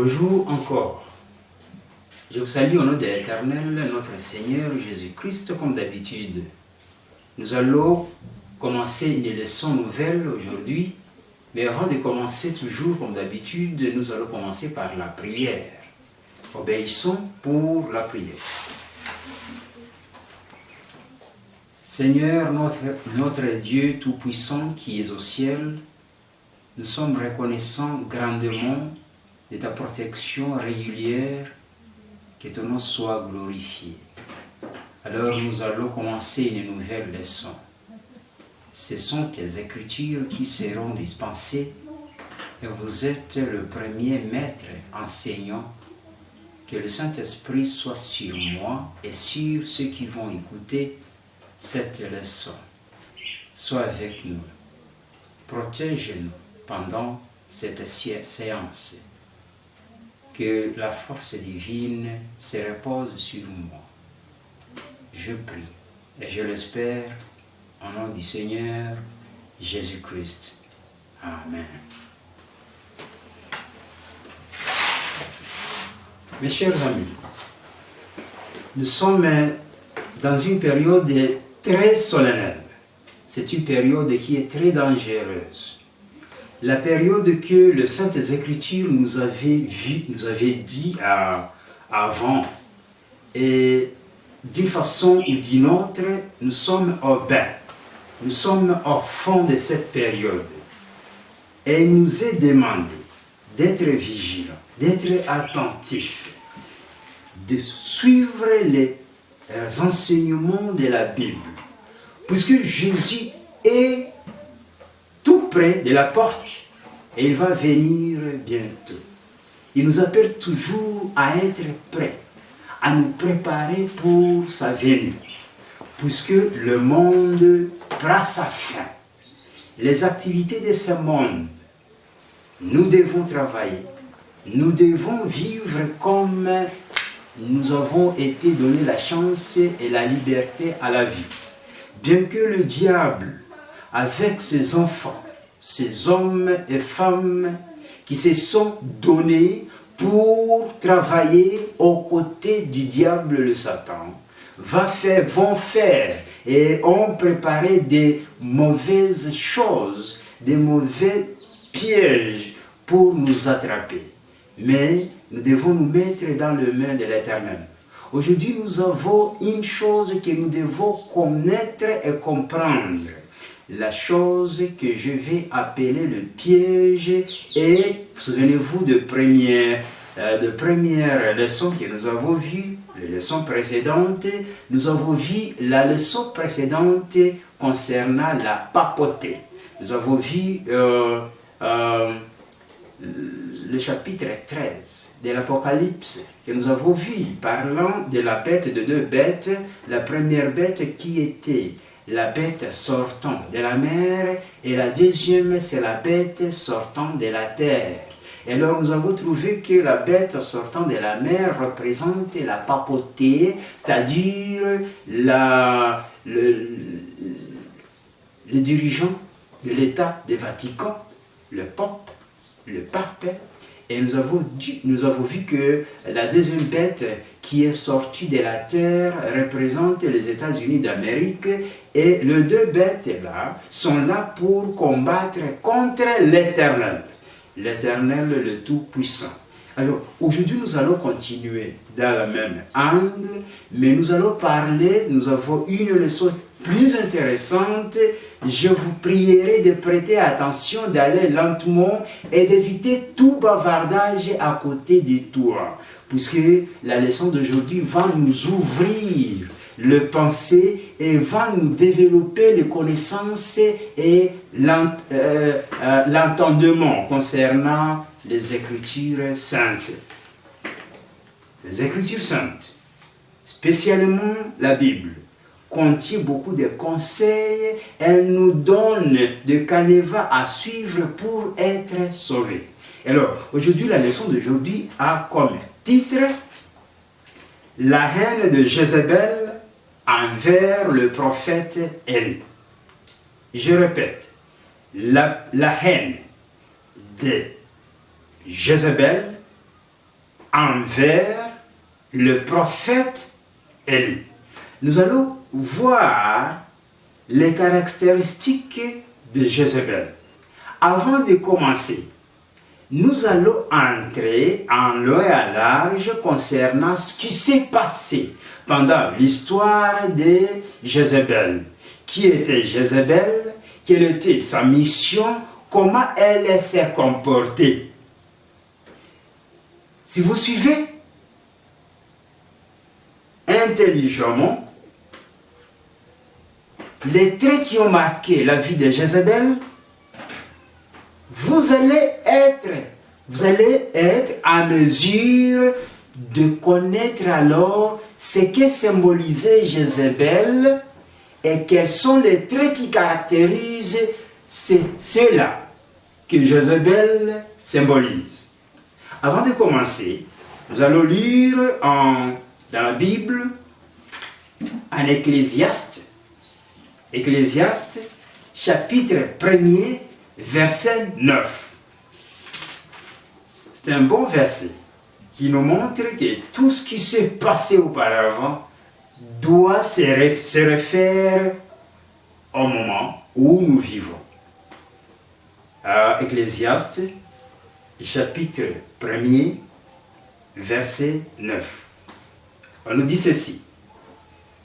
Bonjour encore. Je vous salue au nom de l'Éternel, notre Seigneur Jésus-Christ, comme d'habitude. Nous allons commencer une leçon nouvelle aujourd'hui, mais avant de commencer toujours comme d'habitude, nous allons commencer par la prière. Obéissons pour la prière. Seigneur, notre Dieu Tout-Puissant qui est au ciel, nous sommes reconnaissants grandement de ta protection régulière, que ton nom soit glorifié. Alors nous allons commencer une nouvelle leçon. Ce sont tes écritures qui seront dispensées et vous êtes le premier maître enseignant. Que le Saint-Esprit soit sur moi et sur ceux qui vont écouter cette leçon. Sois avec nous. Protège-nous pendant cette séance. Que la force divine se repose sur moi. Je prie et je l'espère au nom du Seigneur Jésus-Christ. Amen. Mes chers amis, nous sommes dans une période très solennelle. C'est une période qui est très dangereuse. La période que les Saintes Écritures nous avaient dit avant. Et d'une façon ou d'une autre, nous sommes au bain. Nous sommes au fond de cette période. Et il nous est demandé d'être vigilants, d'être attentifs, de suivre les enseignements de la Bible. Puisque Jésus est tout près de la porte et il va venir bientôt. Il nous appelle toujours à être prêts, à nous préparer pour sa venue. Puisque le monde prend sa fin. Les activités de ce monde, nous devons travailler. Nous devons vivre comme nous avons été donné la chance et la liberté à la vie. Bien que le diable, avec ses enfants, ces hommes et femmes qui se sont donnés pour travailler aux côtés du diable, le Satan, vont faire et ont préparé des mauvaises choses, des mauvais pièges pour nous attraper. Mais nous devons nous mettre dans les mains de l'Éternel. Aujourd'hui, nous avons une chose que nous devons connaître et comprendre. La chose que je vais appeler le piège. Et souvenez-vous de première leçon que nous avons vue, la leçon précédente. Nous avons vu la leçon précédente concernant la papauté. Nous avons vu le chapitre 13 de l'Apocalypse que nous avons vu, parlant de la bête, de deux bêtes. La première bête qui était la bête sortant de la mer et la deuxième c'est la bête sortant de la terre. Et alors nous avons trouvé que la bête sortant de la mer représente la papauté, c'est-à-dire le dirigeant de l'État du Vatican, le pape. Et nous avons vu que la deuxième bête qui est sortie de la terre représente les États-Unis d'Amérique et les deux bêtes-là sont là pour combattre contre l'Éternel. L'Éternel le Tout-Puissant. Alors, aujourd'hui, nous allons continuer dans le même angle, mais nous allons parler, nous avons une leçon plus intéressante. Je vous prierai de prêter attention, d'aller lentement et d'éviter tout bavardage à côté de toi. Puisque la leçon d'aujourd'hui va nous ouvrir le pensée et va nous développer les connaissances et l'entendement concernant les Écritures saintes. Les Écritures saintes, spécialement la Bible, contient beaucoup de conseils. Elle nous donne des canevas à suivre pour être sauvés. Alors, aujourd'hui, la leçon d'aujourd'hui a comme titre « La haine de Jézabel envers le prophète Élie ». Je répète, la haine de Jézabel envers le prophète Élie. Nous allons voir les caractéristiques de Jézabel. Avant de commencer, nous allons entrer en long et en large concernant ce qui s'est passé pendant l'histoire de Jézabel. Qui était Jézabel? Quelle était sa mission? Comment elle s'est comportée? Si vous suivez intelligemment les traits qui ont marqué la vie de Jézabel, vous allez être en mesure de connaître alors ce que symbolisait Jézabel et quels sont les traits qui caractérisent ceux-là que Jézabel symbolise. Avant de commencer, nous allons lire dans la Bible en Ecclésiaste, chapitre 1er, verset 9. C'est un bon verset qui nous montre que tout ce qui s'est passé auparavant doit se référer au moment où nous vivons. Ecclésiaste, chapitre 1er, verset 9. On nous dit ceci.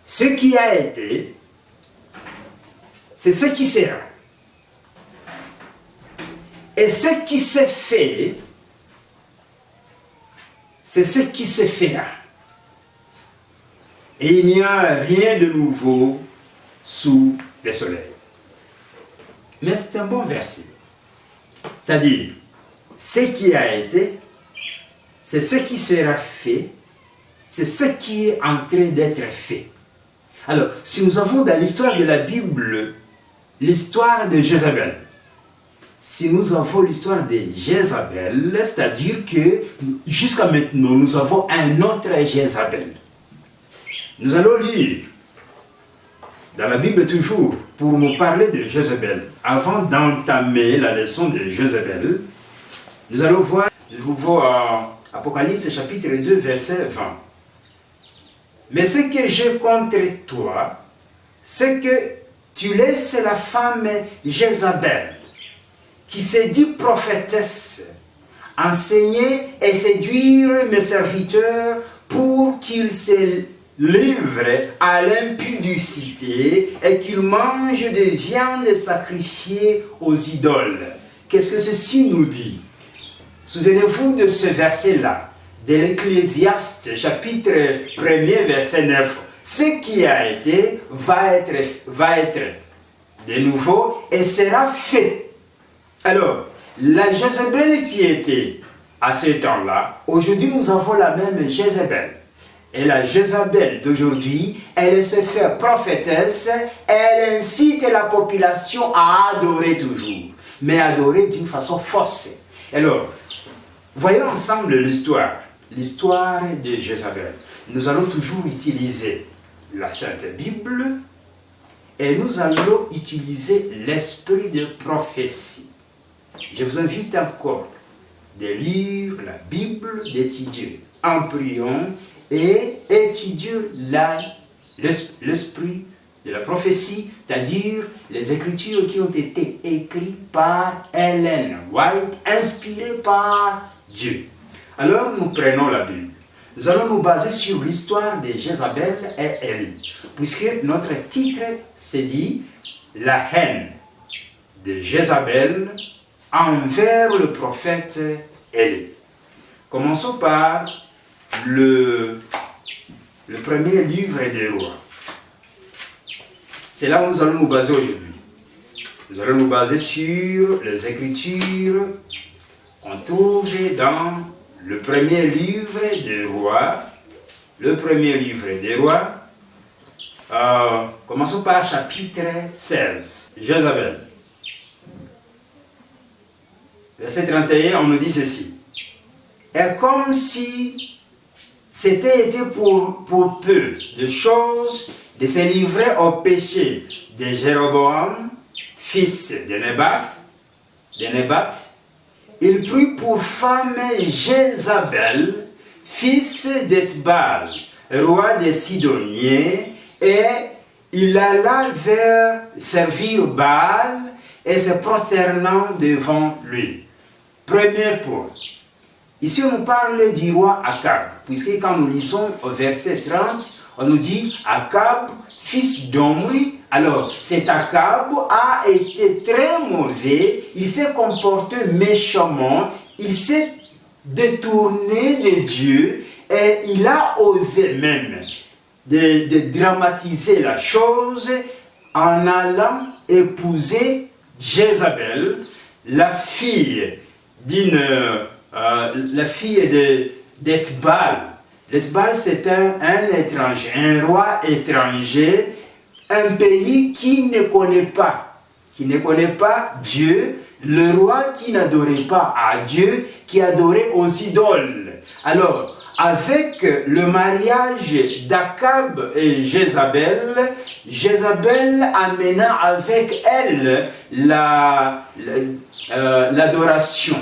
Ce qui a été, c'est ce qui sera. Et ce qui s'est fait, c'est ce qui se fera. Et il n'y a rien de nouveau sous le soleil. Mais c'est un bon verset. C'est-à-dire, ce qui a été, c'est ce qui sera fait, c'est ce qui est en train d'être fait. Alors, si nous avons dans l'histoire de la Bible l'histoire de Jézabel, si nous avons l'histoire de Jézabel, c'est-à-dire que jusqu'à maintenant, nous avons un autre Jézabel. Nous allons lire dans la Bible toujours pour nous parler de Jézabel. Avant d'entamer la leçon de Jézabel, nous allons voir le nouveau Apocalypse chapitre 2, verset 20. Mais ce que j'ai contre toi, c'est que tu laisses la femme Jézabel, qui se dit prophétesse, enseigner et séduire mes serviteurs pour qu'ils se livrent à l'impudicité et qu'ils mangent de viande sacrifiée aux idoles. Qu'est-ce que ceci nous dit? Souvenez-vous de ce verset-là, de l'Ecclésiaste, chapitre 1er, verset 9. Ce qui a été va être de nouveau et sera fait. Alors, la Jézabel qui était à ce temps-là, aujourd'hui nous avons la même Jézabel. Et la Jézabel d'aujourd'hui, elle se fait prophétesse, elle incite la population à adorer toujours, mais adorer d'une façon fausse. Alors, voyons ensemble l'histoire de Jézabel. Nous allons toujours utiliser la Sainte Bible et nous allons utiliser l'esprit de prophétie. Je vous invite encore de lire la Bible, d'étudier en priant et étudier l'esprit de la prophétie, c'est-à-dire les écritures qui ont été écrites par Ellen White, inspirées par Dieu. Alors nous prenons la Bible. Nous allons nous baser sur l'histoire de Jézabel et Élie, puisque notre titre se dit « La haine de Jézabel envers le prophète Élie ». Commençons par le premier livre des rois. C'est là où nous allons nous baser aujourd'hui. Nous allons nous baser sur les Écritures qu'on trouve dans le premier livre des rois. Le premier livre des rois. Commençons par chapitre 16. Jézabel. Verset 31, on nous dit ceci. Et comme si c'était été pour peu de choses de se livrer au péché de Jéroboam, fils de Nébat, il prit pour femme Jézabel, fils d'Ethbal, roi des Sidoniens, et il alla vers servir Baal et se prosternant devant lui. Premier point. Ici, on nous parle du roi Akab, puisque quand nous lisons au verset 30, on nous dit Akab, fils d'Omri. Alors, cet Akab a été très mauvais, il s'est comporté méchamment, il s'est détourné de Dieu et il a osé même de dramatiser la chose en allant épouser Jézabel, la fille d'Ethbal. L'Ethbal, c'est un étranger, un roi étranger, un pays qui ne connaît pas Dieu, le roi qui n'adorait pas à Dieu, qui adorait aux idoles. Alors, avec le mariage d'Akab et Jézabel, Jézabel amena avec elle l'adoration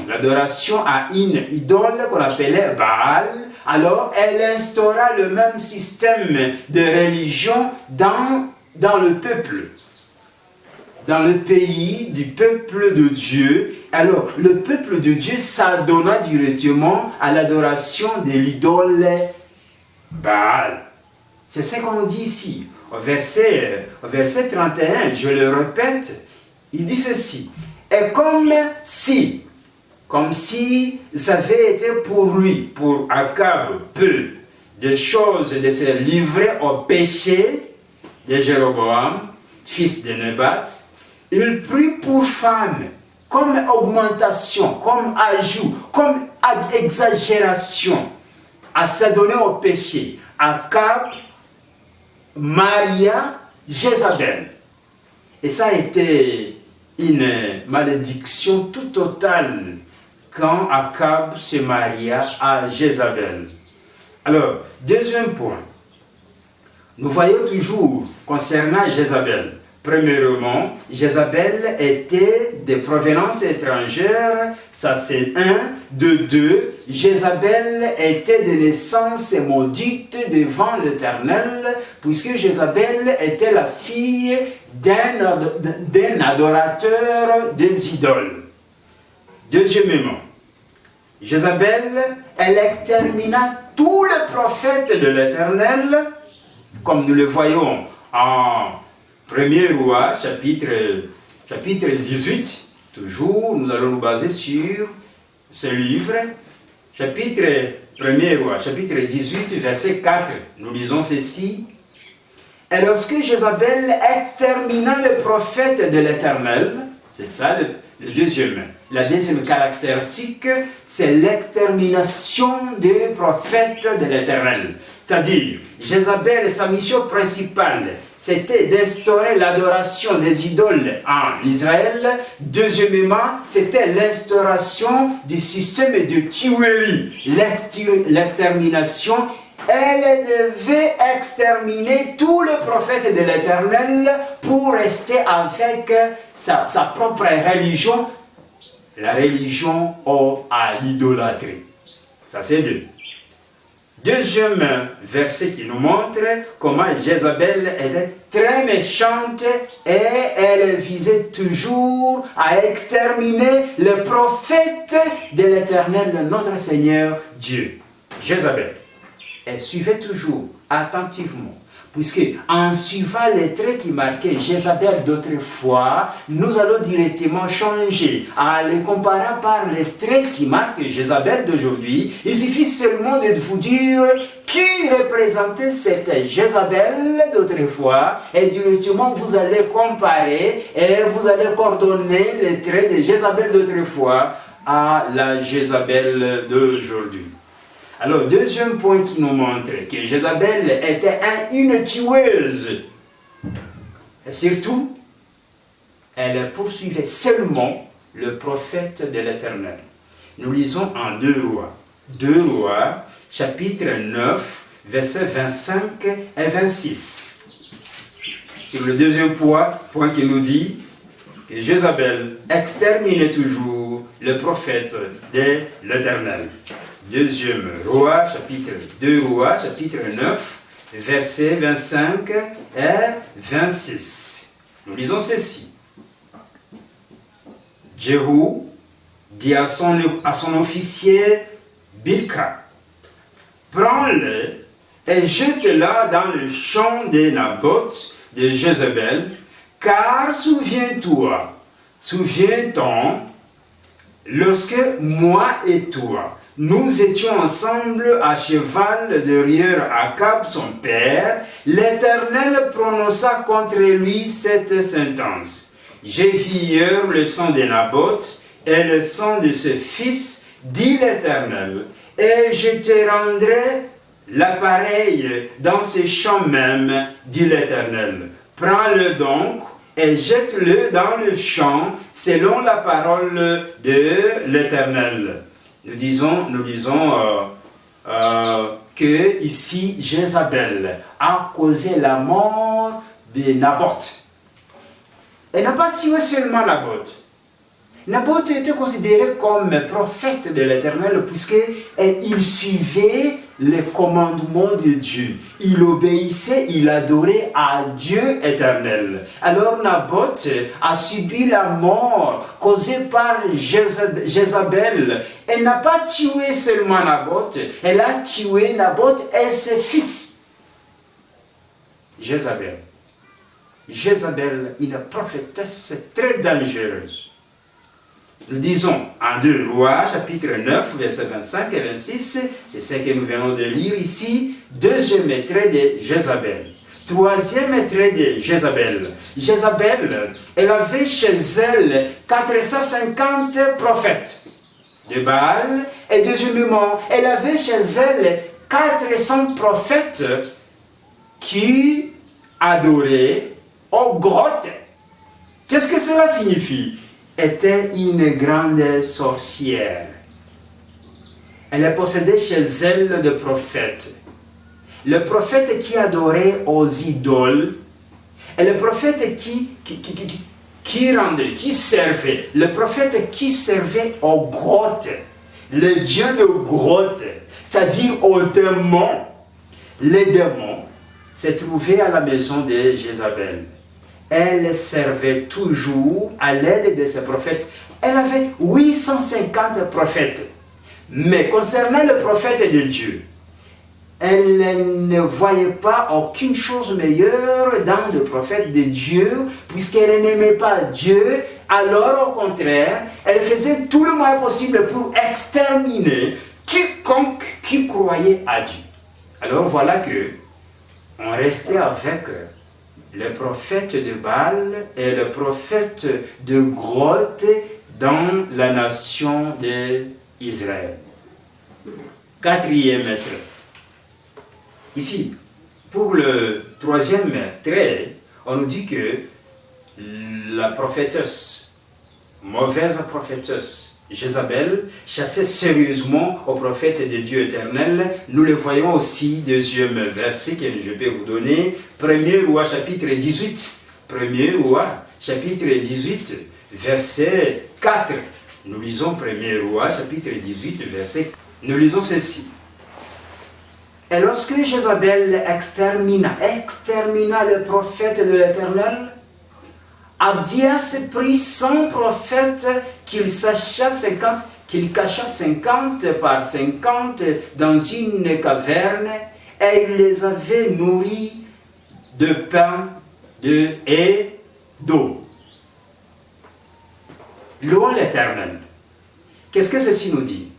à une idole qu'on appelait Baal. Alors, elle instaura le même système de religion dans le peuple, dans le pays du peuple de Dieu. Alors, le peuple de Dieu s'adonna directement à l'adoration de l'idole Baal. C'est ce qu'on dit ici, au verset 31, je le répète, il dit ceci. Et comme si ça avait été pour lui, pour Akab, peu de choses de se livrer au péché de Jéroboam, fils de Nebat, il prit pour femme, comme augmentation, comme ajout, comme exagération, à s'adonner au péché, Akab maria Jézabel. Et ça a été une malédiction tout totale quand Akab se maria à Jézabel. Alors, deuxième point, nous voyons toujours concernant Jézabel. Premièrement, Jézabel était de provenance étrangère, ça c'est un. De deux, Jézabel était de naissance maudite devant l'Éternel, puisque Jézabel était la fille d'un adorateur des idoles. Deuxièmement, Jézabel, elle extermina tous les prophètes de l'Éternel, comme nous le voyons en 1er Roi, chapitre 18. Toujours, nous allons nous baser sur ce livre. Chapitre 1er Roi, chapitre 18, verset 4. Nous lisons ceci. Et lorsque Jézabel extermina les prophètes de l'Éternel, c'est ça la deuxième caractéristique, c'est l'extermination des prophètes de l'Éternel. C'est-à-dire, Jézabel, sa mission principale, c'était d'instaurer l'adoration des idoles en Israël. Deuxièmement, c'était l'instauration du système de tuerie, l'extermination. Elle devait exterminer tous les prophètes de l'Éternel pour rester avec sa propre religion, la religion à l'idolâtrie. Ça, c'est deux. Deuxième verset qui nous montre comment Jézabel était très méchante et elle visait toujours à exterminer les prophètes de l'Éternel, notre Seigneur Dieu. Jézabel, elle suivait toujours attentivement, puisque en suivant les traits qui marquaient Jézabel d'autrefois, nous allons directement changer à les comparer par les traits qui marquent Jézabel d'aujourd'hui. Il suffit seulement de vous dire qui représentait cette Jézabel d'autrefois, et directement vous allez comparer et vous allez coordonner les traits de Jézabel d'autrefois à la Jézabel d'aujourd'hui. Alors, deuxième point qui nous montre que Jézabel était une tueuse. Et surtout, elle poursuivait seulement le prophète de l'Éternel. Nous lisons en 2 Rois. 2 Rois, chapitre 9, versets 25 et 26. Sur le deuxième point qui nous dit que Jézabel exterminait toujours le prophète de l'Éternel. Deuxième Roi, chapitre 2 Roi, chapitre 9, versets 25 et 26. Nous lisons ceci. Jéhu dit à son officier Bidka, prends-le et jette-le dans le champ de Naboth de Jézabel, car souviens-toi, souviens-toi, lorsque moi et toi, nous étions ensemble à cheval derrière Akab son père, l'Éternel prononça contre lui cette sentence. J'ai vu hier le sang de Naboth et le sang de ce fils, dit l'Éternel, et je te rendrai l'appareil dans ce champ même, dit l'Éternel. Prends-le donc et jette-le dans le champ selon la parole de l'Éternel. Nous disons que ici Jézabel a causé la mort de Naboth. Elle n'a pas tué seulement Naboth. Naboth était considéré comme prophète de l'Éternel puisqu'il suivait les commandements de Dieu. Il obéissait, il adorait à Dieu éternel. Alors Naboth a subi la mort causée par Jézabel. Elle n'a pas tué seulement Naboth, elle a tué Naboth et ses fils. Jézabel, une prophétesse très dangereuse. Nous disons en 2 Rois, chapitre 9, versets 25 et 26, c'est ce que nous venons de lire ici, deuxième trait de Jézabel. Troisième trait de Jézabel. Jézabel, elle avait chez elle 450 prophètes de Baal, et deuxièmement, elle avait chez elle 400 prophètes qui adoraient aux grottes. Qu'est-ce que cela signifie? Était une grande sorcière. Elle possédait chez elle des prophètes. Le prophète qui adorait aux idoles, et le prophète qui servait, le prophète qui servait aux grottes, le dieu de grottes, c'est-à-dire aux démons. Les démons se trouvaient à la maison de Jézabel. Elle servait toujours à l'aide de ses prophètes. Elle avait 850 prophètes. Mais concernant le prophète de Dieu, elle ne voyait pas aucune chose meilleure dans le prophète de Dieu, puisqu'elle n'aimait pas Dieu. Alors, au contraire, elle faisait tout le moyen possible pour exterminer quiconque qui croyait à Dieu. Alors voilà que on restait avec le prophète de Baal et le prophète de grotte dans la nation d'Israël. Quatrième trait. Ici, pour le troisième trait, on nous dit que la prophétesse, mauvaise prophétesse, Jézabel, chassait sérieusement au prophète de Dieu éternel. Nous le voyons aussi, deuxième verset que je peux vous donner, 1er Roi chapitre 18. 1er Roi chapitre 18, verset 4. Nous lisons 1er Roi chapitre 18, verset 4. Nous lisons ceci. Et lorsque Jézabel extermina le prophète de l'Éternel, Abdias prit 100 prophètes qu'il cacha 50 par 50 dans une caverne, et il les avait nourris de pain et d'eau. Louons l'Éternel. Qu'est-ce que ceci nous dit?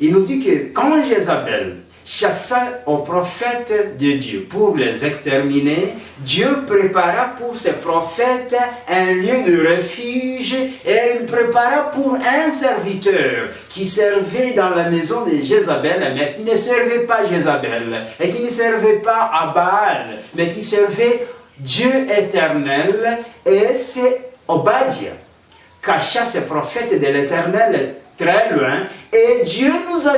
Il nous dit que quand Jézabel chassa aux prophètes de Dieu pour les exterminer, Dieu prépara pour ses prophètes un lieu de refuge, et il prépara pour un serviteur qui servait dans la maison de Jézabel, mais qui ne servait pas Jézabel, et qui ne servait pas à Baal, mais qui servait Dieu éternel, et c'est Obadiah cacha ses prophètes de l'Éternel très loin, et Dieu nous a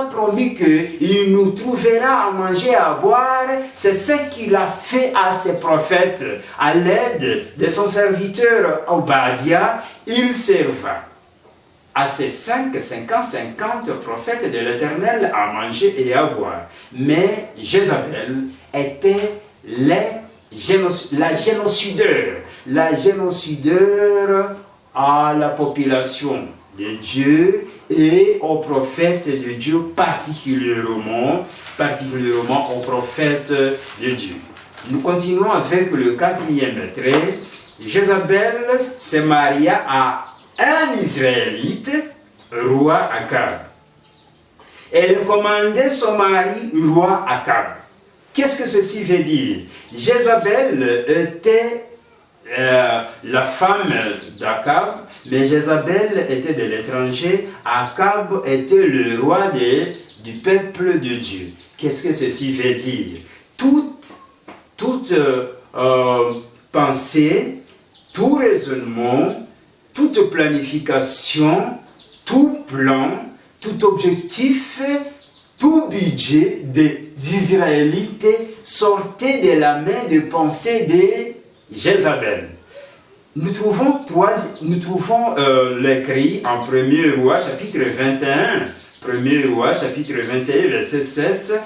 promis qu'il nous trouvera à manger et à boire. C'est ce qu'il a fait à ses prophètes. À l'aide de son serviteur Obadiah, il serva à ses 50 prophètes de l'Éternel à manger et à boire. Mais Jézabel était la génocideur à la population de Dieu et aux prophètes de Dieu, particulièrement aux prophètes de Dieu. Nous continuons avec le 4e trait. Jézabel se maria à un Israélite, roi Akab. Elle commandait son mari, roi Akab. Qu'est-ce que ceci veut dire? Jézabel était la femme d'Akab, mais Jézabel était de l'étranger. Akab était le roi du peuple de Dieu. Qu'est-ce que ceci veut dire? Toute pensée, tout raisonnement, toute planification, tout plan, tout objectif, tout budget des Israélites sortait de la main de pensée de Jézabel. Nous trouvons l'écrit en 1er Roi chapitre 21, 1er Roi chapitre 21 verset 7.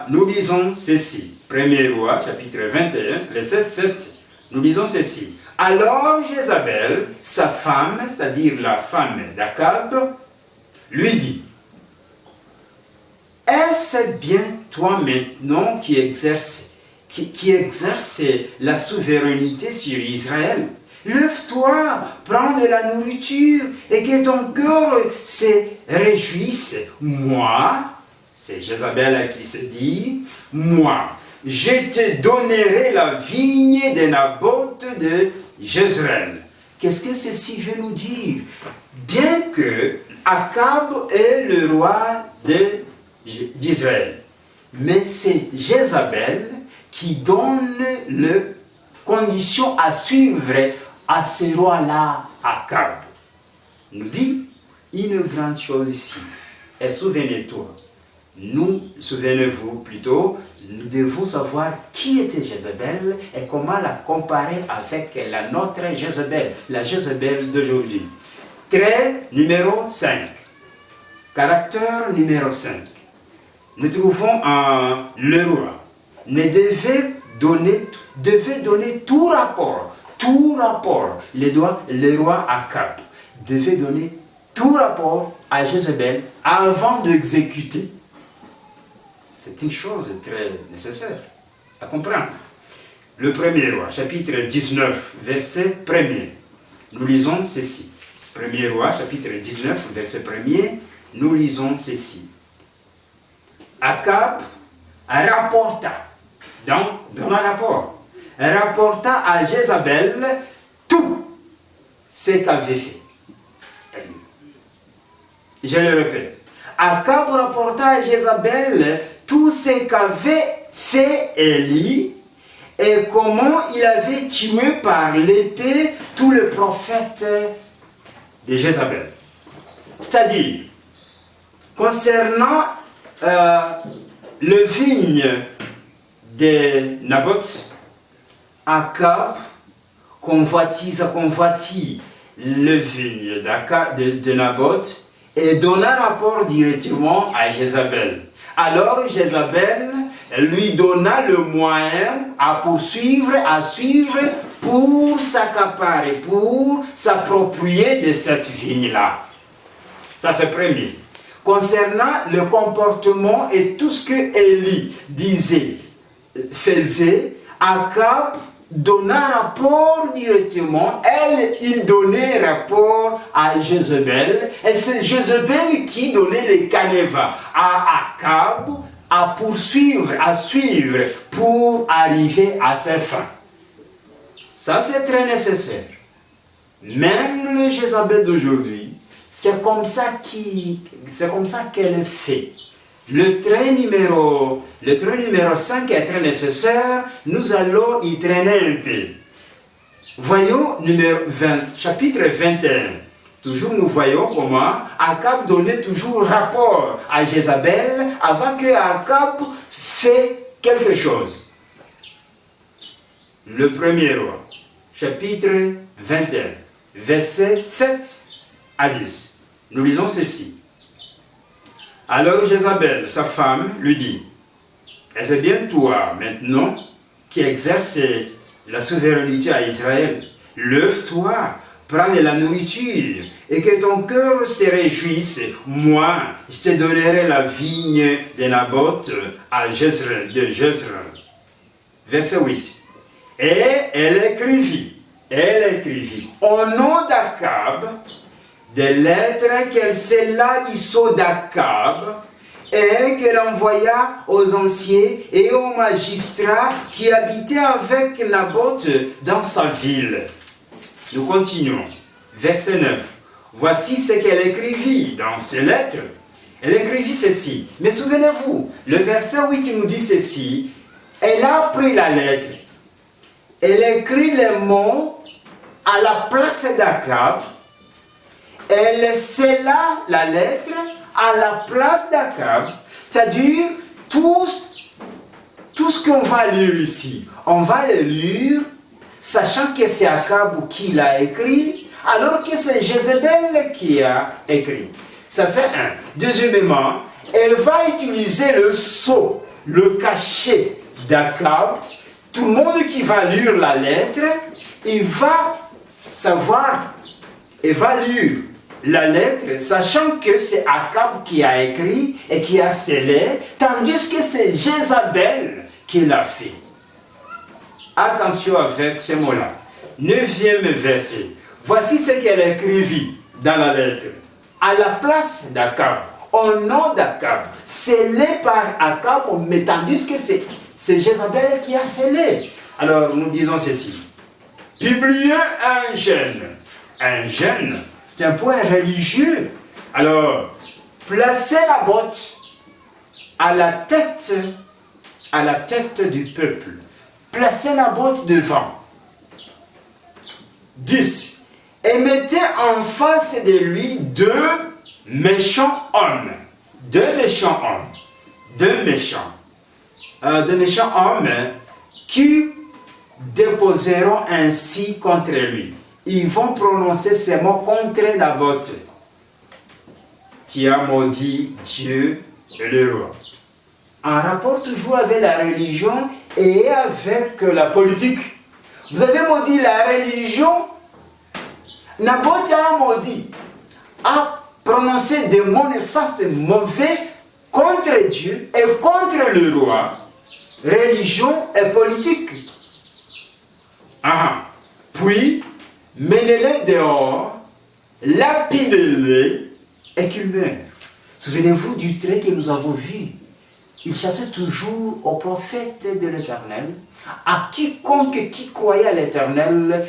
Nous lisons ceci. 1er Roi chapitre 21 verset 7. Nous lisons ceci. Alors Jézabel, sa femme, c'est-à-dire la femme d'Akab, lui dit: est-ce bien toi maintenant qui exerce la souveraineté sur Israël? Lève-toi, prends de la nourriture et que ton cœur se réjouisse. Moi, c'est Jézabel qui se dit, moi, je te donnerai la vigne de Naboth de Jezreel. Qu'est-ce que ceci veut nous dire? Bien que Akab est le roi d'Israël, mais c'est Jézabel qui donne les conditions à suivre à ce roi-là, Akab. Nous dit une grande chose ici. Et souvenez-vous plutôt, nous devons savoir qui était Jézabel et comment la comparer avec la nôtre Jézabel, la Jézabel d'aujourd'hui. Trait numéro 5. Caractère numéro 5. Nous trouvons le roi devait donner tout rapport, le roi Akab devait donner tout rapport à Jézabel avant d'exécuter. C'est une chose très nécessaire à comprendre. Le 1er Roi, chapitre 19, verset 1er. Nous lisons ceci. 1er Roi, chapitre 19, verset 1er. Nous lisons ceci. Akab rapporta, donc dans un rapport, rapporta à Jézabel tout ce qu'avait fait. Je le répète. Akab rapporta à Jézabel tout ce qu'avait fait Élie et comment il avait tué par l'épée tous les prophètes de Jézabel. C'est-à-dire, concernant le vigne de Naboth, Akab convoitit le vigne de Naboth et donna rapport directement à Jézabel. Alors Jézabel lui donna le moyen à suivre pour s'accaparer, pour s'approprier de cette vigne-là. Ça c'est premier. Concernant le comportement et tout ce que Élie faisait, Akab donna rapport directement, il donnait rapport à Jézabel, et c'est Jézabel qui donnait les canevas à Akab à suivre pour arriver à ses fins. Ça c'est très nécessaire. Même le Jézabel d'aujourd'hui, c'est comme ça qu'elle fait. Le trait numéro 5 est très nécessaire. Nous allons y traîner un peu. Voyons chapitre 21. Toujours nous voyons comment Akab donnait toujours rapport à Jézabel avant que Akab fait quelque chose. Le premier roi, chapitre 21, verset 7. à 10. Nous lisons ceci. Alors Jézabel, sa femme, lui dit, « Est-ce bien toi, maintenant, qui exerces la souveraineté à Israël? Lève-toi, prends de la nourriture, et que ton cœur se réjouisse. Moi, je te donnerai la vigne de Naboth à Jezreel, de Jezreel. » Verset 8. Et elle écrivit, au nom d'Akab, des lettres qu'elle scella du sceau d'Akab, et qu'elle envoya aux anciens et aux magistrats qui habitaient avec Naboth dans sa ville. Nous continuons. Verset 9. Voici ce qu'elle écrivit dans ces lettres. Elle écrivit ceci. Mais souvenez-vous, le verset 8 nous dit ceci. Elle a pris la lettre. Elle écrit les mots à la place d'Akab. Elle scella la lettre à la place d'Akab. C'est-à-dire, tout ce qu'on va lire ici, on va le lire sachant que c'est Akab qui l'a écrit, alors que c'est Jézabel qui a écrit. Ça c'est un. Deuxièmement, elle va utiliser le sceau, le cachet d'Akab. Tout le monde qui va lire la lettre, il va savoir, et va lire la lettre, sachant que c'est Akab qui a écrit et qui a scellé, tandis que c'est Jézabel qui l'a fait. Attention avec ce mot-là. 9e verset. Voici ce qu'elle écrivit dans la lettre. À la place d'Akab, au nom d'Akab, scellé par Akab, mais tandis que c'est Jézabel qui a scellé. Alors nous disons ceci. Publiez un jeûne. Un jeûne, c'est un point religieux. Alors, placez Naboth à la tête du peuple. Placez Naboth devant. 10. Et mettez en face de lui deux méchants hommes. Deux méchants hommes qui déposeront ainsi contre lui. Ils vont prononcer ces mots contre Naboth. Tu as maudit Dieu et le roi. En rapport toujours avec la religion et avec la politique. Vous avez maudit la religion. Naboth a maudit, a prononcé des mots néfastes, mauvais contre Dieu et contre le roi. Religion et politique. Puis, menez-les dehors, lapidez-les et qu'ils meurent. Souvenez-vous du trait que nous avons vu. Il chassait toujours au prophète de l'Éternel, à quiconque qui croyait à l'Éternel.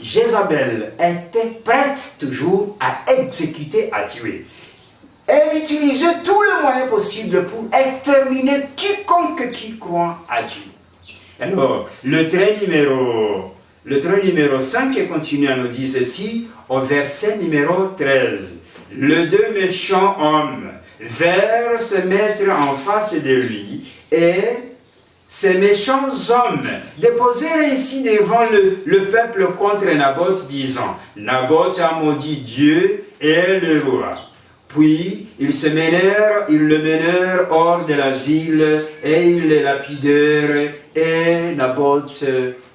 Jézabel était prête toujours à exécuter, à tuer. Elle utilisait tous les moyens possibles pour exterminer quiconque qui croit à Dieu. Alors, le trait numéro 5 continue à nous dire ceci, au verset numéro 13. Les deux méchants hommes vinrent se mettre en face de lui, et ces méchants hommes déposèrent ainsi devant le peuple contre Naboth, disant, Naboth a maudit Dieu et le roi. Puis ils le menèrent hors de la ville, et ils le lapidèrent, et Naboth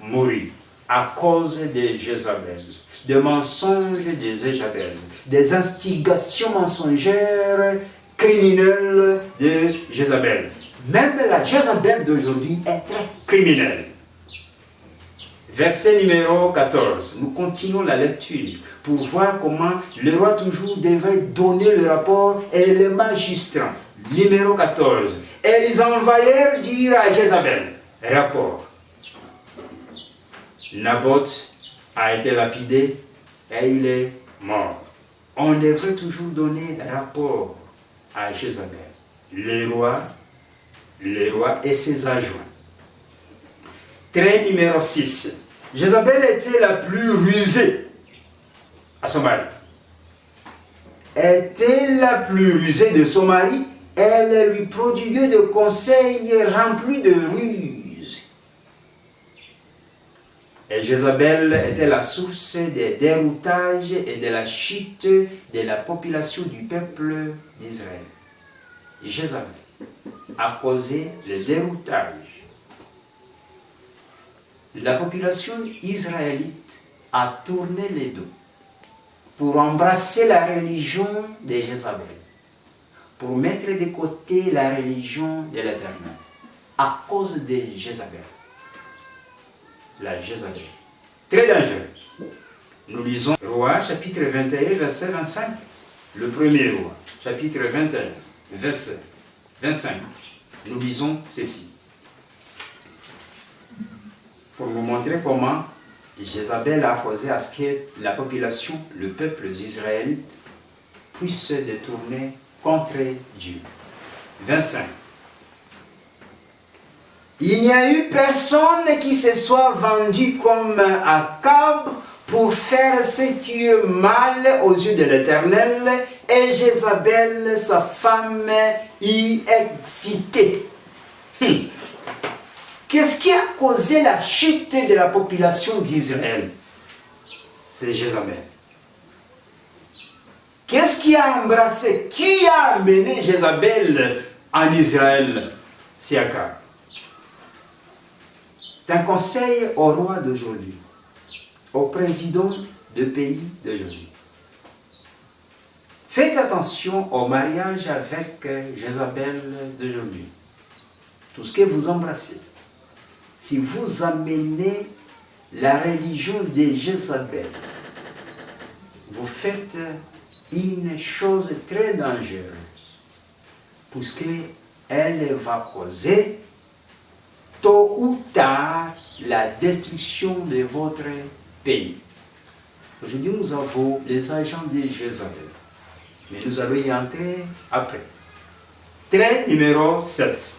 mourut à cause de Jézabel, des mensonges de Jézabel, des instigations mensongères criminelles de Jézabel. Même la Jézabel d'aujourd'hui est très criminelle. Verset numéro 14. Nous continuons la lecture pour voir comment le roi toujours devrait donner le rapport et les magistrats. Numéro 14. Et ils envoyèrent dire à Jézabel, rapport. Naboth a été lapidé et il est mort. On devrait toujours donner rapport à Jézabel, le roi et ses adjoints. Trait numéro 6. Jézabel était la plus rusée à son mari. Était la plus rusée de son mari, elle lui prodiguait de conseils remplis de ruses. Et Jézabel était la source des déroutages et de la chute de la population du peuple d'Israël. Jézabel a causé le déroutage. La population israélite a tourné les dos pour embrasser la religion de Jézabel, pour mettre de côté la religion de l'Éternel, à cause de Jézabel. La Jézabel, très dangereuse. Nous lisons Roi, chapitre 21, verset 25. Le premier Roi, chapitre 21, verset 25. Nous lisons ceci. Pour nous montrer comment Jézabel a causé à ce que la population, le peuple d'Israël, puisse se détourner contre Dieu. 25. Il n'y a eu personne qui se soit vendu comme Akab pour faire ce qui est mal aux yeux de l'Éternel, et Jézabel, sa femme, y excitait. Qu'est-ce qui a causé la chute de la population d'Israël? C'est Jézabel. Qu'est-ce qui a embrassé? Qui a amené Jézabel en Israël? C'est Akab. C'est un conseil au roi d'aujourd'hui, au président de pays d'aujourd'hui. Faites attention au mariage avec Jézabel d'aujourd'hui. Tout ce que vous embrassez. Si vous amenez la religion de Jézabel, vous faites une chose très dangereuse, puisqu'elle va causer tôt ou tard la destruction de votre pays. Aujourd'hui, nous avons les agents de Jézabel, mais nous allons y entrer après. Trait numéro 7.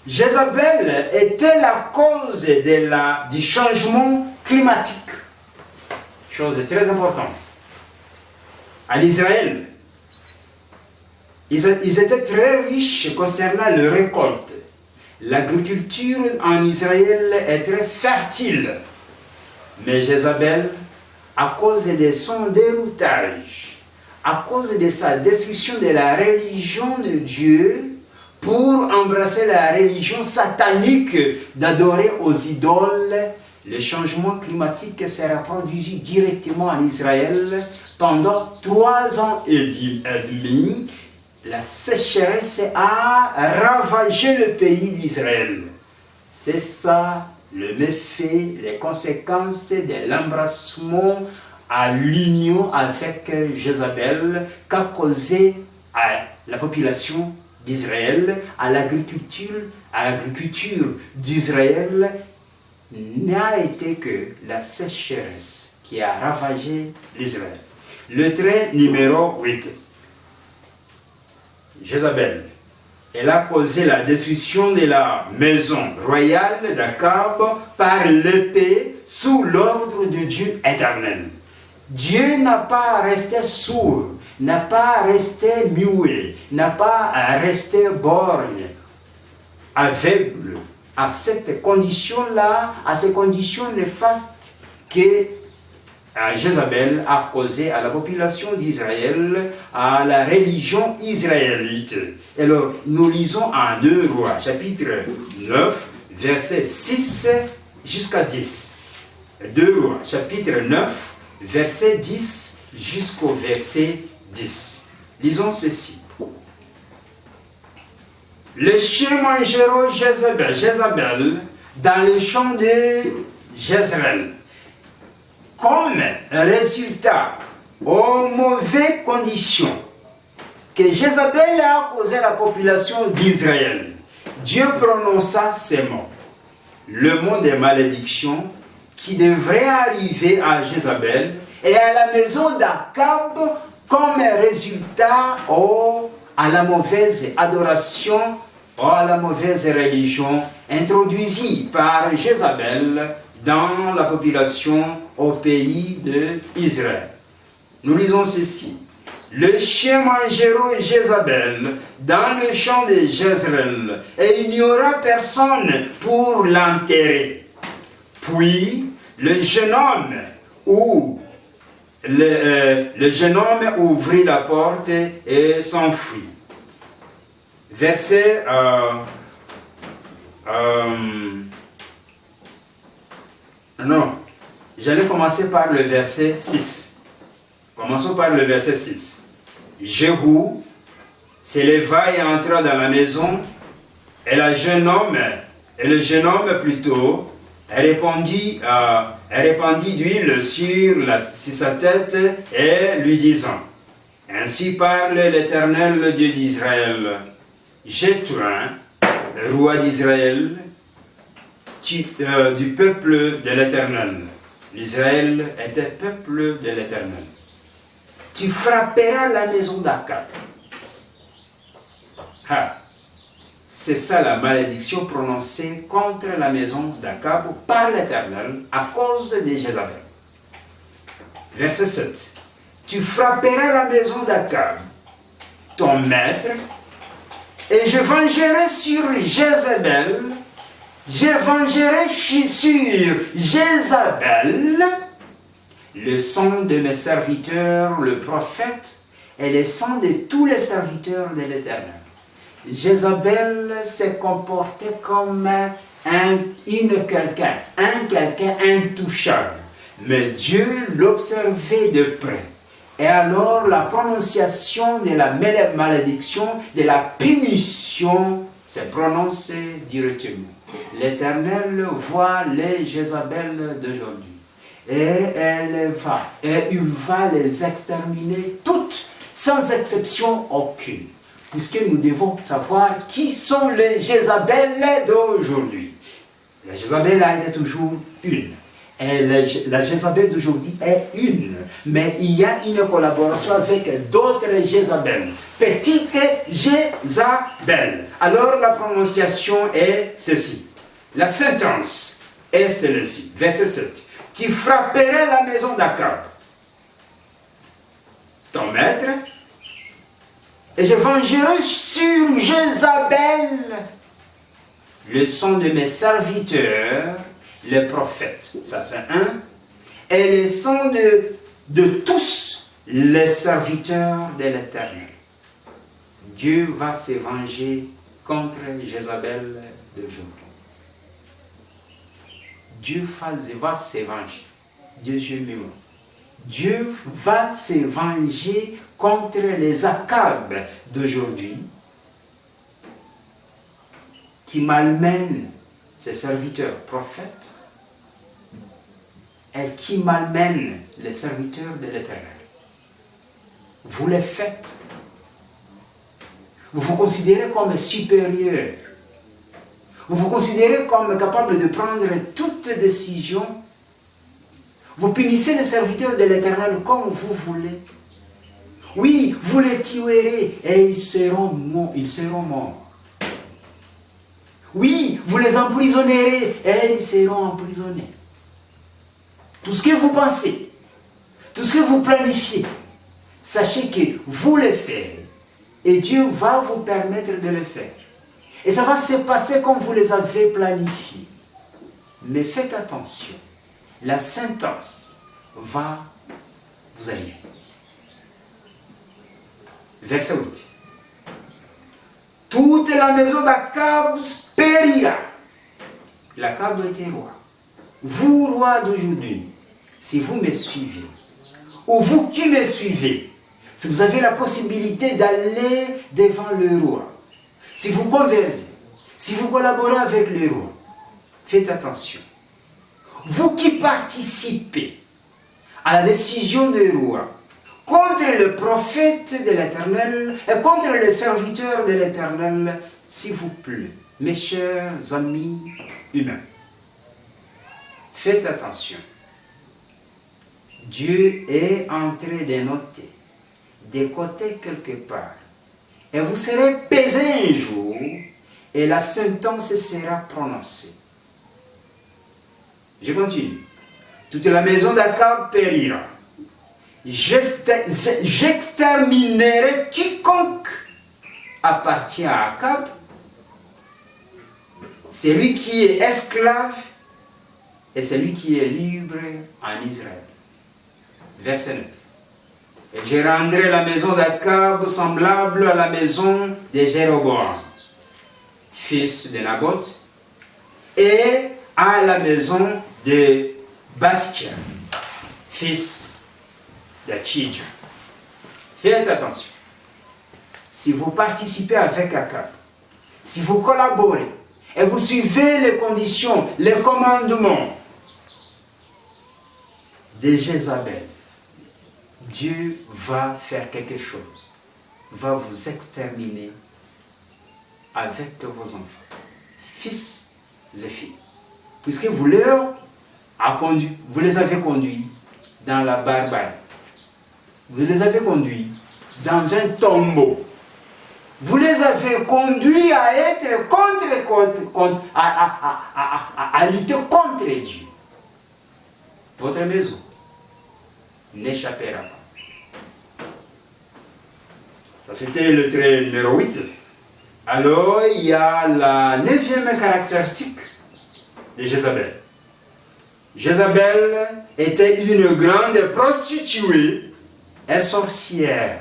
Jézabel était la cause du changement climatique. Chose très importante. En Israël, ils étaient très riches concernant les récoltes. L'agriculture en Israël est très fertile. Mais Jézabel, à cause de son déroutage, à cause de sa destruction de la religion de Dieu, pour embrasser la religion satanique d'adorer aux idoles, le changement climatique sera produit directement en Israël pendant 3 ans et demi. La sécheresse a ravagé le pays d'Israël. C'est ça le méfait, les conséquences de l'embrassement à l'union avec Jézabel qu'a causé à la population d'Israël, à l'agriculture d'Israël, n'a été que la sécheresse qui a ravagé l'Israël. Le trait numéro 8. Jézabel, elle a causé la destruction de la maison royale d'Akab par l'épée sous l'ordre de Dieu éternel. Dieu n'a pas resté sourd, n'a pas resté muet, n'a pas resté borgne, aveugle à cette condition-là, à ces conditions néfastes que Jézabel a causé à la population d'Israël, à la religion israélite. Alors, nous lisons en 2 Rois, chapitre 9, versets 6 jusqu'à 10. 2 Rois, chapitre 9, verset 10 jusqu'au verset 10. Lisons ceci. Le chien mangera Jézabel dans le champ de Jezreel. Comme résultat aux mauvaises conditions que Jézabel a causé à la population d'Israël, Dieu prononça ces mots. Le mot de malédiction qui devrait arriver à Jézabel et à la maison d'Akab comme résultat à la mauvaise adoration ou à la mauvaise religion introduite par Jézabel dans la population au pays d'Israël. Nous lisons ceci. Le chien mangera Jézabel dans le champ de Jezreel et il n'y aura personne pour l'enterrer. Puis le jeune homme ouvrit la porte et s'enfuit. Verset non, j'allais commencer par le verset 6. Commençons par le verset 6. Jéhu s'éleva et entra dans la maison, et le jeune homme plutôt répandit d'huile sur sa tête et lui disant: Ainsi parle l'Éternel Dieu d'Israël. J'ai-toi, roi d'Israël, du peuple de l'Éternel. L'Israël était peuple de l'Éternel. Tu frapperas la maison d'Akab. C'est ça la malédiction prononcée contre la maison d'Akab par l'Éternel à cause de Jézabel. Verset 7. Tu frapperas la maison d'Akab, ton maître, et je vengerai sur Jézabel, le sang de mes serviteurs, le prophète, et le sang de tous les serviteurs de l'Éternel. Jézabel s'est comporté comme quelqu'un intouchable. Mais Dieu l'observait de près. Et alors la prononciation de la malédiction, de la punition, s'est prononcée directement. L'Éternel voit les Jézabel d'aujourd'hui. Et il va les exterminer toutes, sans exception aucune. Puisque nous devons savoir qui sont les Jézabel d'aujourd'hui. La Jézabel est toujours une. Et la Jézabel d'aujourd'hui est une. Mais il y a une collaboration avec d'autres Jézabel. Petite Jézabel. Alors la prononciation est ceci. La sentence est celle-ci. Verset 7. Tu frapperas la maison d'Akab, ton maître, et je vengerai sur Jézabel le sang de mes serviteurs, les prophètes. Ça c'est un. Et le sang de tous les serviteurs de l'Éternel. Dieu va se venger contre Jézabel d'aujourd'hui. Dieu va se venger. Dieu va se venger contre les Akab d'aujourd'hui qui malmènent ses serviteurs prophètes et qui malmènent les serviteurs de l'Éternel. Vous les faites. Vous vous considérez comme supérieur. Vous vous considérez comme capable de prendre toute décision. Vous punissez les serviteurs de l'Éternel comme vous voulez. Oui, vous les tuerez et ils seront morts. Oui, vous les emprisonnerez et ils seront emprisonnés. Tout ce que vous pensez, tout ce que vous planifiez, sachez que vous le faites et Dieu va vous permettre de le faire. Et ça va se passer comme vous les avez planifiés. Mais faites attention, la sentence va vous arriver. Verset 8. Toute la maison d'Akab périra. L'Akab était roi. Vous, roi d'aujourd'hui, si vous me suivez, ou vous qui me suivez, si vous avez la possibilité d'aller devant le roi, si vous conversez, si vous collaborez avec le roi, faites attention. Vous qui participez à la décision du roi contre le prophète de l'Éternel et contre les serviteurs de l'Éternel, s'il vous plaît, mes chers amis humains, faites attention. Dieu est en train de noter des côtés quelque part. Et vous serez pesé un jour et la sentence sera prononcée. Je continue. Toute la maison d'Akab périra. J'exterminerai quiconque appartient à Akab, celui qui est esclave est celui qui est libre en Israël. Verset 9. Et je rendrai la maison d'Akab semblable à la maison de Jéroboam, fils de Naboth, et à la maison de Baskia, fils d'Achidja. Faites attention. Si vous participez avec Akab, si vous collaborez et vous suivez les conditions, les commandements de Jézabel, Dieu va faire quelque chose, va vous exterminer avec vos enfants, fils et filles, puisque vous les avez conduits dans la barbarie, vous les avez conduits dans un tombeau, vous les avez conduits à être à lutter contre Dieu. Votre maison n'échappera pas. Ça, c'était le trait numéro 8. Alors, il y a la 9e caractéristique de Jézabel. Jézabel était une grande prostituée et sorcière.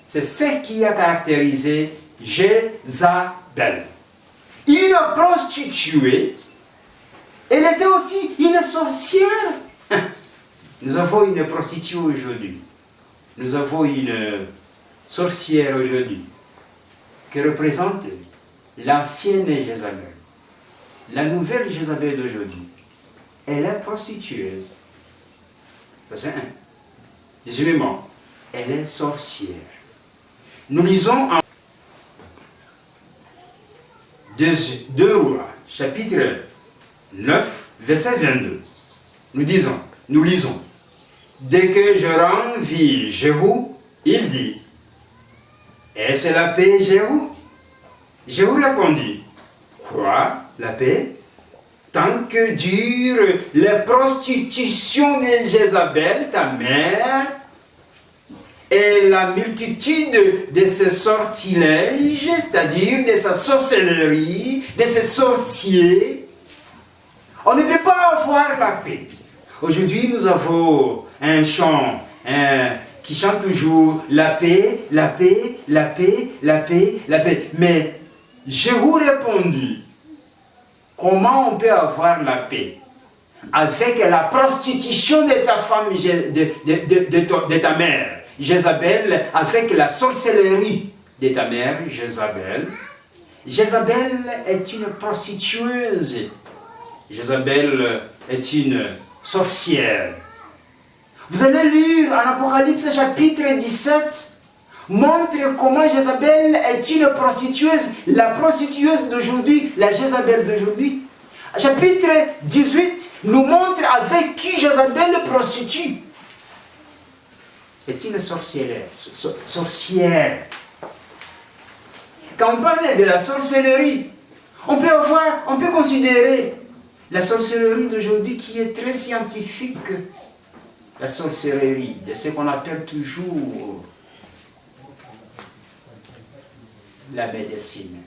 C'est ce qui a caractérisé Jézabel. Une prostituée, elle était aussi une sorcière. Nous avons une prostituée aujourd'hui. Nous avons une sorcière aujourd'hui qui représente l'ancienne Jézabel. La nouvelle Jézabel d'aujourd'hui, elle est prostitueuse. Ça c'est un. Deuxièmement, elle est sorcière. Nous lisons en 2 Rois, chapitre 9, verset 22. Nous lisons. Dès que Joram vit Jéhu, il dit, est-ce la paix, Jéhu? Jéhu répondit, quoi, la paix? Tant que durent les prostitutions de Jézabel, ta mère, et la multitude de ses sortilèges, c'est-à-dire de sa sorcellerie, de ses sorciers, on ne peut pas avoir la paix. Aujourd'hui, nous avons un chant qui chante toujours la paix, la paix, la paix, la paix, la paix. Mais je vous répondis, comment on peut avoir la paix avec la prostitution de ta femme, de ta mère, Jézabel, avec la sorcellerie de ta mère, Jézabel. Jézabel est une prostitueuse. Jézabel est une sorcière. Vous allez lire en Apocalypse chapitre 17, montre comment Jézabel est une prostitueuse, la prostitueuse d'aujourd'hui, la Jézabel d'aujourd'hui. Chapitre 18 nous montre avec qui Jézabel prostitue. Est une sorcière. Quand on parle de la sorcellerie, on peut considérer la sorcellerie d'aujourd'hui qui est très scientifique. La sorcellerie, de ce qu'on appelle toujours la médecine,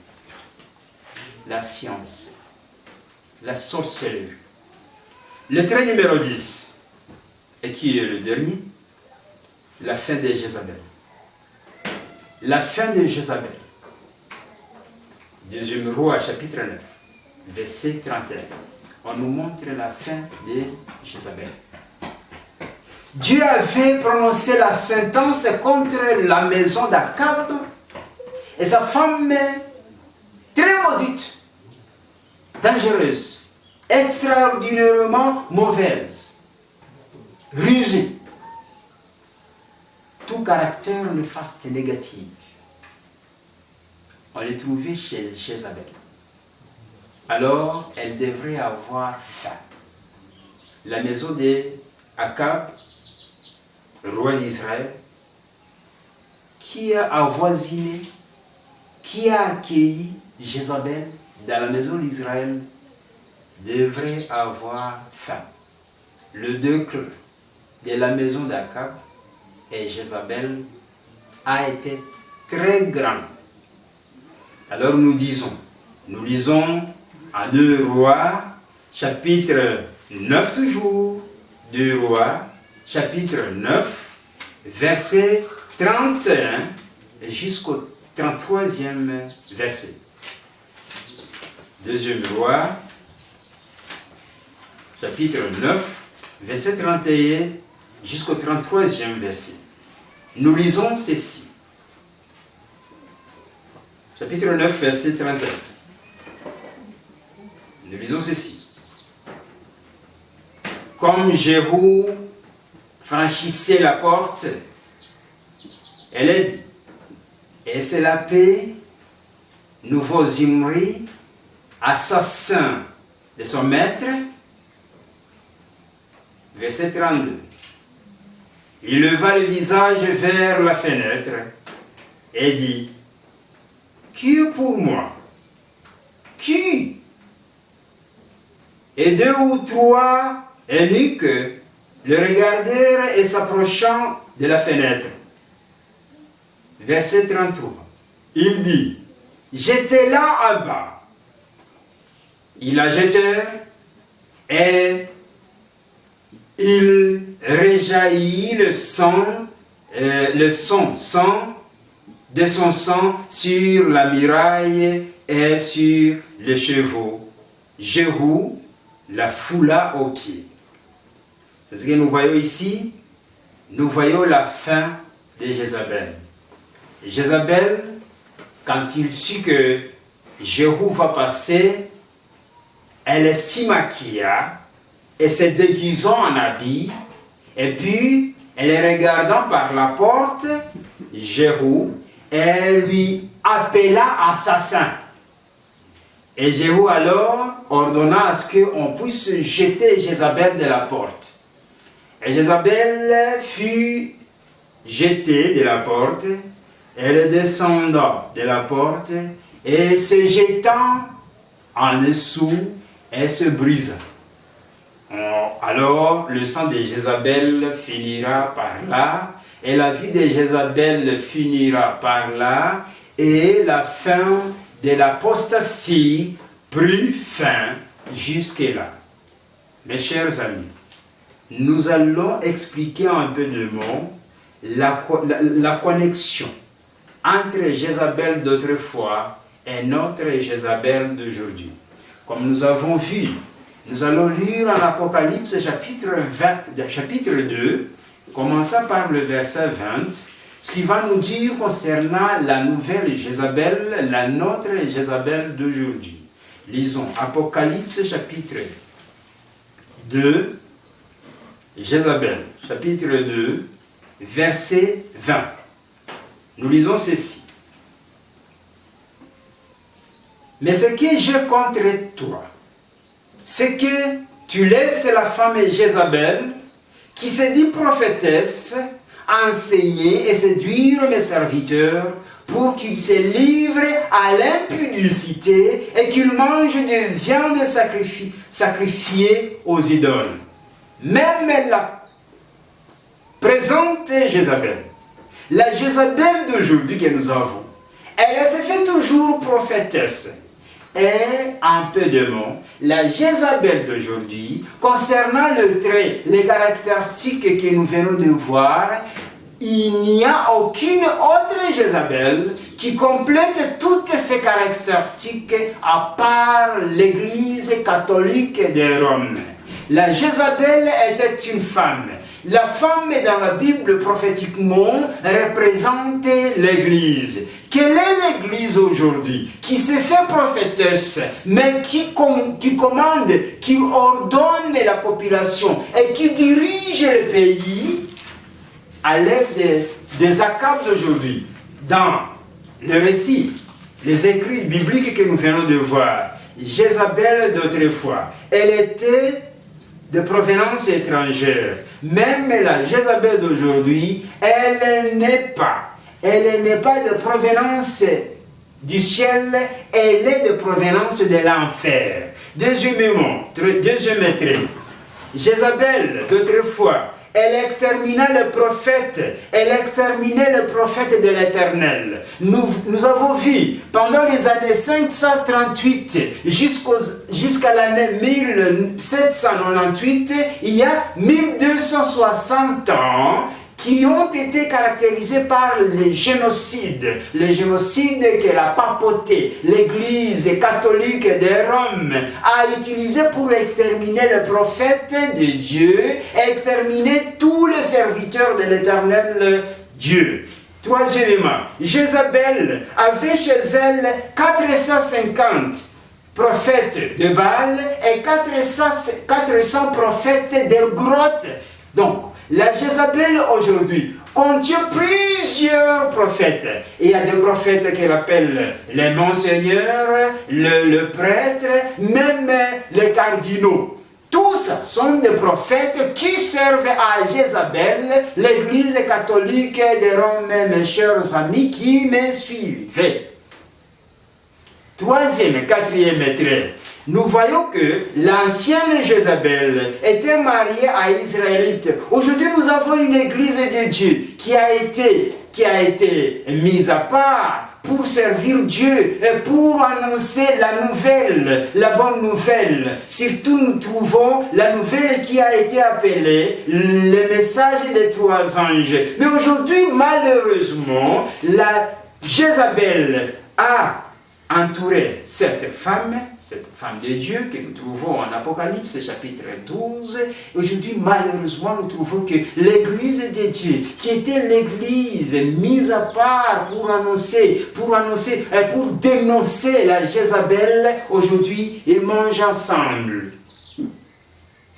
la science, la sorcellerie. Le trait numéro 10, et qui est le dernier, la fin de Jézabel. La fin de Jézabel. 2 Rois, chapitre 9, verset 31. On nous montre la fin de Jézabel. Dieu avait prononcé la sentence contre la maison d'Akab et sa femme très maudite, dangereuse, extraordinairement mauvaise, rusée. Tout caractère néfaste et négatif, on les trouvait chez Jézabel. Alors, elle devrait avoir faim. La maison d'Akab, roi d'Israël, qui a avoisiné, qui a accueilli Jézabel dans la maison d'Israël, devrait avoir faim. Le degré de la maison d'Akab et Jézabel a été très grand. Alors nous lisons en 2 Rois, chapitre 9 toujours, 2 Rois, chapitre 9, verset 31 jusqu'au 33e verset. 2 Rois, chapitre 9, verset 31 jusqu'au 33e verset. Nous lisons ceci. Chapitre 9, verset 31. Nous lisons ceci. Comme Jéhu franchissait la porte, elle a dit, et c'est la paix, nouveau Zimri, assassin de son maître. Verset 32. Il leva le visage vers la fenêtre et dit, qui est pour moi? Qui? Et 2 ou 3 eunuques le regardèrent et s'approchant de la fenêtre. Verset 33. Il dit, j'étais là à bas. Il la jetèrent et il rejaillit le sang de son sang sur la muraille et sur les chevaux. Jéhu la foula aux pieds. C'est ce que nous voyons ici. Nous voyons la fin de Jézabel. Jézabel, quand il sut que Jéhu va passer, elle s'y maquilla et se déguisant en habit, et puis, elle regardant par la porte, Jéhu, elle lui appela assassin. Et Jéhu alors ordonna à ce qu'on puisse jeter Jézabel de la porte. Et Jézabel fut jetée de la porte, elle descenda de la porte, et se jetant en dessous, elle se brisa. Alors le sang de Jézabel finira par là, et la vie de Jézabel finira par là, et la fin de l'apostasie prit fin jusque-là. Mes chers amis, nous allons expliquer un peu de mots la connexion entre Jézabel d'autrefois et notre Jézabel d'aujourd'hui. Comme nous avons vu, nous allons lire en Apocalypse chapitre 2, commençant par le verset 20, ce qui va nous dire concernant la nouvelle Jézabel, la nôtre Jézabel d'aujourd'hui. Lisons Apocalypse chapitre 2, Jézabel, chapitre 2, verset 20. Nous lisons ceci. Mais ce que j'ai contre toi, c'est que tu laisses la femme Jézabel, qui se dit prophétesse, enseigner et séduire mes serviteurs pour qu'ils se livrent à l'impudicité et qu'ils mangent de viande sacrifiée aux idoles. Même la présente Jézabel, la Jézabel d'aujourd'hui que nous avons, elle se fait toujours prophétesse. Et un peu de mots, la Jézabel d'aujourd'hui, concernant le trait, les caractéristiques que nous venons de voir, il n'y a aucune autre Jézabel qui complète toutes ces caractéristiques à part l'Église catholique de Rome. La Jézabel était une femme. La femme dans la Bible prophétiquement représente l'Église. Quelle est l'Église aujourd'hui? Qui se fait prophétesse, mais qui commande, qui ordonne la population et qui dirige le pays à l'aide des Akab d'aujourd'hui. Dans le récit, les écrits bibliques que nous venons de voir, Jézabel d'autrefois, elle était de provenance étrangère. Même la Jézabel d'aujourd'hui, elle n'est pas de provenance du ciel, elle est de provenance de l'enfer. Deuxièmement, deuxième trait, Jézabel d'autrefois, elle extermina le prophète, elle exterminait le prophète de l'Éternel. Nous avons vu, pendant les années 538 jusqu'à l'année 1798, il y a 1260 ans qui ont été caractérisés par les génocides que la papauté, l'Église catholique de Rome a utilisé pour exterminer le prophète de Dieu, exterminer tous les serviteurs de l'Éternel Dieu. Troisièmement, Jézabel avait chez elle 450 prophètes de Baal et 400 prophètes de grottes. Donc, la Jézabel aujourd'hui contient plusieurs prophètes. Il y a des prophètes qu'elle appelle les monseigneurs, le prêtre, même les cardinaux. Tous sont des prophètes qui servent à Jézabel, l'Église catholique de Rome, mes chers amis qui me suivent. Troisième, quatrième trait. Nous voyons que l'ancienne Jézabel était mariée à Israélite. Aujourd'hui, nous avons une église de Dieu qui a été mise à part pour servir Dieu et pour annoncer la bonne nouvelle. Surtout, nous trouvons la nouvelle qui a été appelée le message des trois anges. Mais aujourd'hui, malheureusement, la Jézabel a entouré cette femme de Dieu que nous trouvons en Apocalypse chapitre 12. Aujourd'hui, malheureusement, nous trouvons que l'église de Dieu, qui était l'église mise à part pour dénoncer la Jézabel, aujourd'hui, ils mangent ensemble.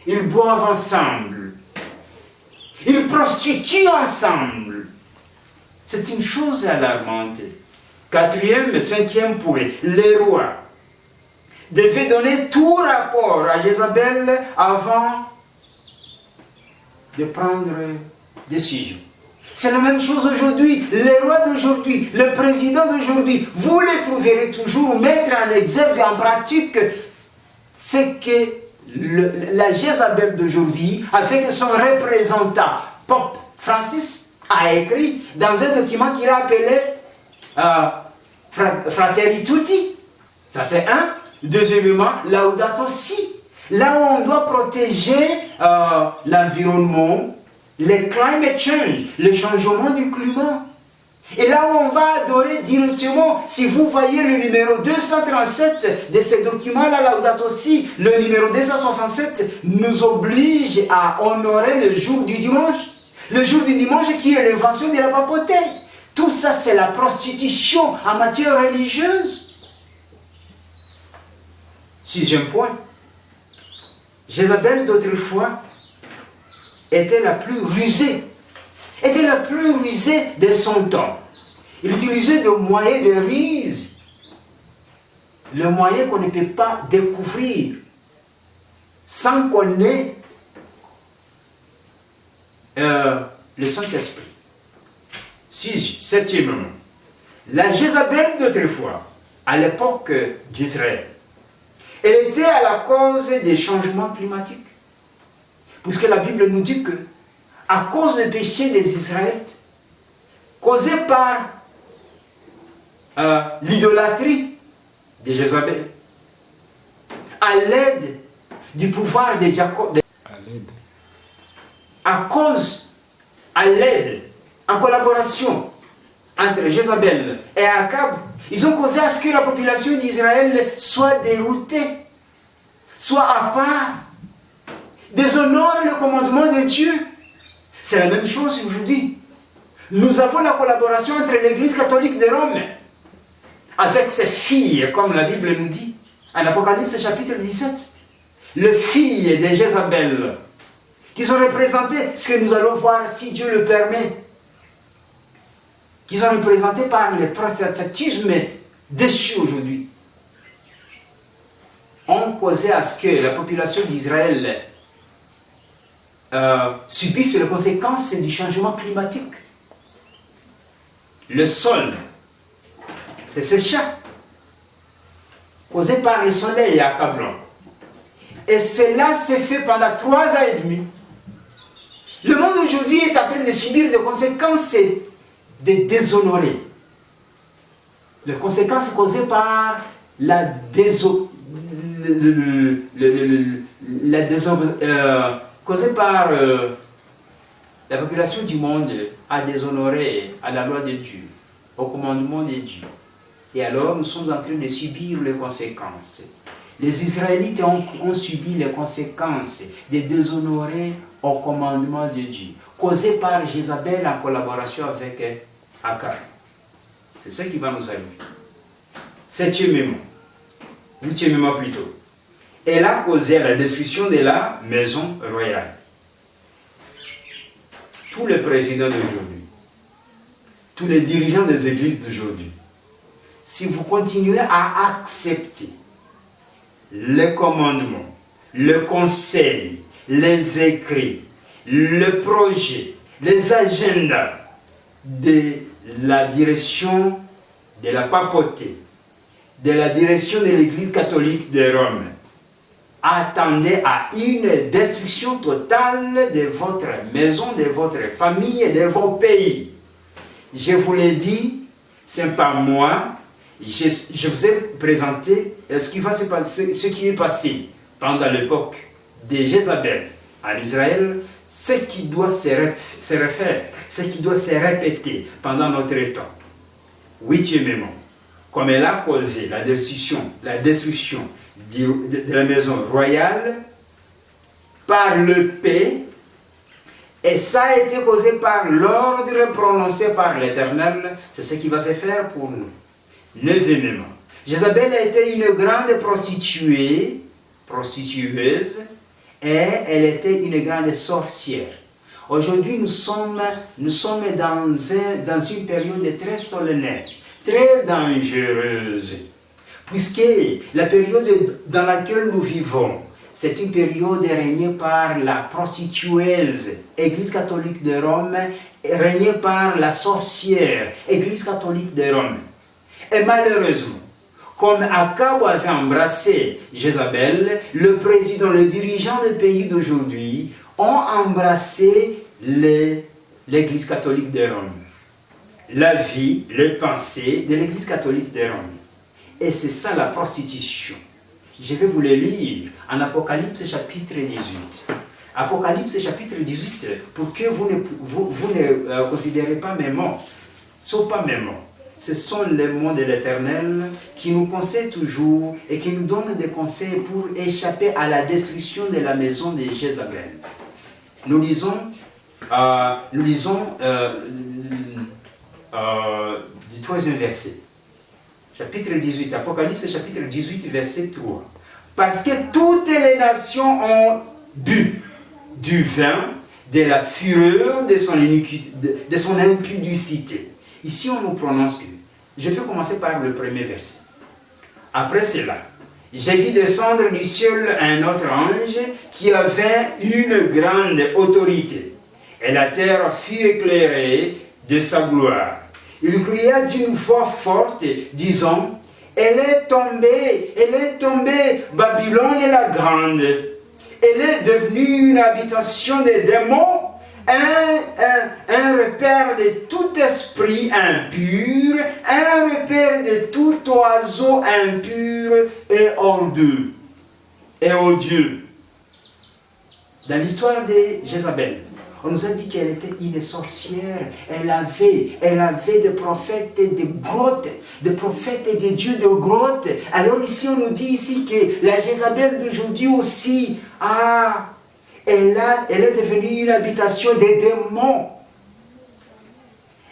Ils boivent ensemble. Ils prostituent ensemble. C'est une chose alarmante. Quatrième et cinquième point, les rois devaient donner tout rapport à Jézabel avant de prendre décision. C'est la même chose aujourd'hui. Les rois d'aujourd'hui, le président d'aujourd'hui, vous les trouverez toujours mettre en exergue, en pratique, ce que la Jézabel d'aujourd'hui, avec son représentant, Pope Francis, a écrit dans un document qu'il a appelé Fratelli Tutti. Ça c'est un. Deuxièmement, Laudato Si. Là où on doit protéger l'environnement, le climate change, le changement du climat. Et là où on va adorer directement, si vous voyez le numéro 237 de ces documents-là, Laudato Si, le numéro 267 nous oblige à honorer le jour du dimanche. Le jour du dimanche qui est l'invention de la papauté. Tout ça, c'est la prostitution en matière religieuse. Sixième point. Jézabel d'autrefois était la plus rusée. Était la plus rusée de son temps. Il utilisait des moyens de ruse. Le moyen qu'on ne peut pas découvrir sans qu'on ait le Saint-Esprit. Septièmement, la Jézabel d'autrefois, à l'époque d'Israël, elle était à la cause des changements climatiques. Puisque la Bible nous dit que, à cause du péché des Israélites, causé par l'idolâtrie de Jézabel, à l'aide du pouvoir de Jacob, à l'aide, en collaboration entre Jézabel et Akab, ils ont causé à ce que la population d'Israël soit déroutée, soit à part, déshonore le commandement de Dieu. C'est la même chose aujourd'hui. Nous avons la collaboration entre l'Église catholique de Rome avec ses filles, comme la Bible nous dit, en Apocalypse chapitre 17. Les filles de Jézabel, qui sont représentées, ce que nous allons voir si Dieu le permet, qui sont représentées par le protestantisme déchu aujourd'hui, ont causé à ce que la population d'Israël subisse les conséquences du changement climatique. Le sol s'est séché, causé par le soleil accablant. Et cela s'est fait pendant 3 ans et demi. Le monde aujourd'hui est en train de subir des conséquences de déshonorer. Les conséquences causées par la causée par la population du monde a déshonoré à la loi de Dieu, au commandement de Dieu. Et alors nous sommes en train de subir les conséquences. Les Israélites ont subi les conséquences de déshonorer au commandement de Dieu, causé par Jézabel en collaboration avec Akab. C'est ce qui va nous arriver. Septièmement, huitièmement plutôt, elle a causé la destruction de la maison royale. Tous les présidents d'aujourd'hui, tous les dirigeants des églises d'aujourd'hui, si vous continuez à accepter les commandements, le conseil, les écrits, le projet, les agendas de la direction de la papauté, de la direction de l'Église catholique de Rome, attendez à une destruction totale de votre maison, de votre famille et de vos pays. Je vous l'ai dit, ce n'est pas moi. Je vous ai présenté ce qui est passé pendant l'époque de Jézabel en Israël, ce qui doit se refaire, ce qui doit se répéter pendant notre temps. Huitièmement, comme elle a causé la destruction de la maison royale par le paix, et ça a été causé par l'ordre prononcé par l'Éternel, c'est ce qui va se faire pour nous. Neuvièmement, Jézabel a été une grande prostitueuse, et elle était une grande sorcière. Aujourd'hui, nous sommes dans une période très solennelle, très dangereuse, puisque la période dans laquelle nous vivons, c'est une période régnée par la prostitueuse, Église catholique de Rome, régnée par la sorcière, Église catholique de Rome. Et malheureusement, comme Akab avait embrassé Jézabel, le président, le dirigeant des pays d'aujourd'hui ont embrassé l'Église catholique de Rome. La vie, les pensées de l'Église catholique de Rome. Et c'est ça la prostitution. Je vais vous le lire en Apocalypse chapitre 18. Apocalypse chapitre 18, pour que vous ne considérez pas mes mots. Ce ne sont pas mes mots. Ce sont les mots de l'Éternel qui nous conseillent toujours et qui nous donnent des conseils pour échapper à la destruction de la maison de Jézabel. Nous lisons du troisième verset. Chapitre 18, Apocalypse chapitre 18, verset 3. Parce que toutes les nations ont bu du vin de la fureur de son impudicité. Ici, on nous prononce que. Je vais commencer par le premier verset. Après cela, j'ai vu descendre du ciel un autre ange qui avait une grande autorité. Et la terre fut éclairée de sa gloire. Il cria d'une voix forte, disant, elle est tombée, Babylone la grande. Elle est devenue une habitation des démons, un repère de tout esprit impur, un repère de tout oiseau impur et odieux. Dans l'histoire de Jézabel, on nous a dit qu'elle était une sorcière. Elle avait des prophètes de grotte, des prophètes de Dieu de grotte. Alors ici, on nous dit ici que la Jézabel d'aujourd'hui aussi, elle est devenue une habitation des démons.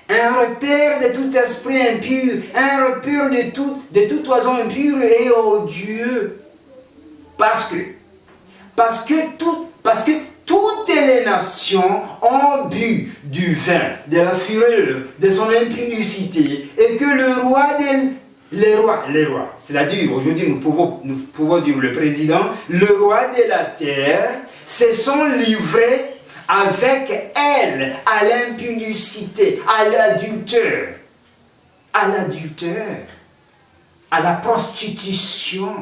Un repère de tout esprit impur, un repère de tout oiseau impur et odieux. Parce que toutes les nations ont bu du vin, de la fureur, de son impudicité, et que les rois, c'est-à-dire aujourd'hui nous pouvons dire le président, le roi de la terre, se sont livrés avec elle à l'impudicité, à l'adultère, à la prostitution,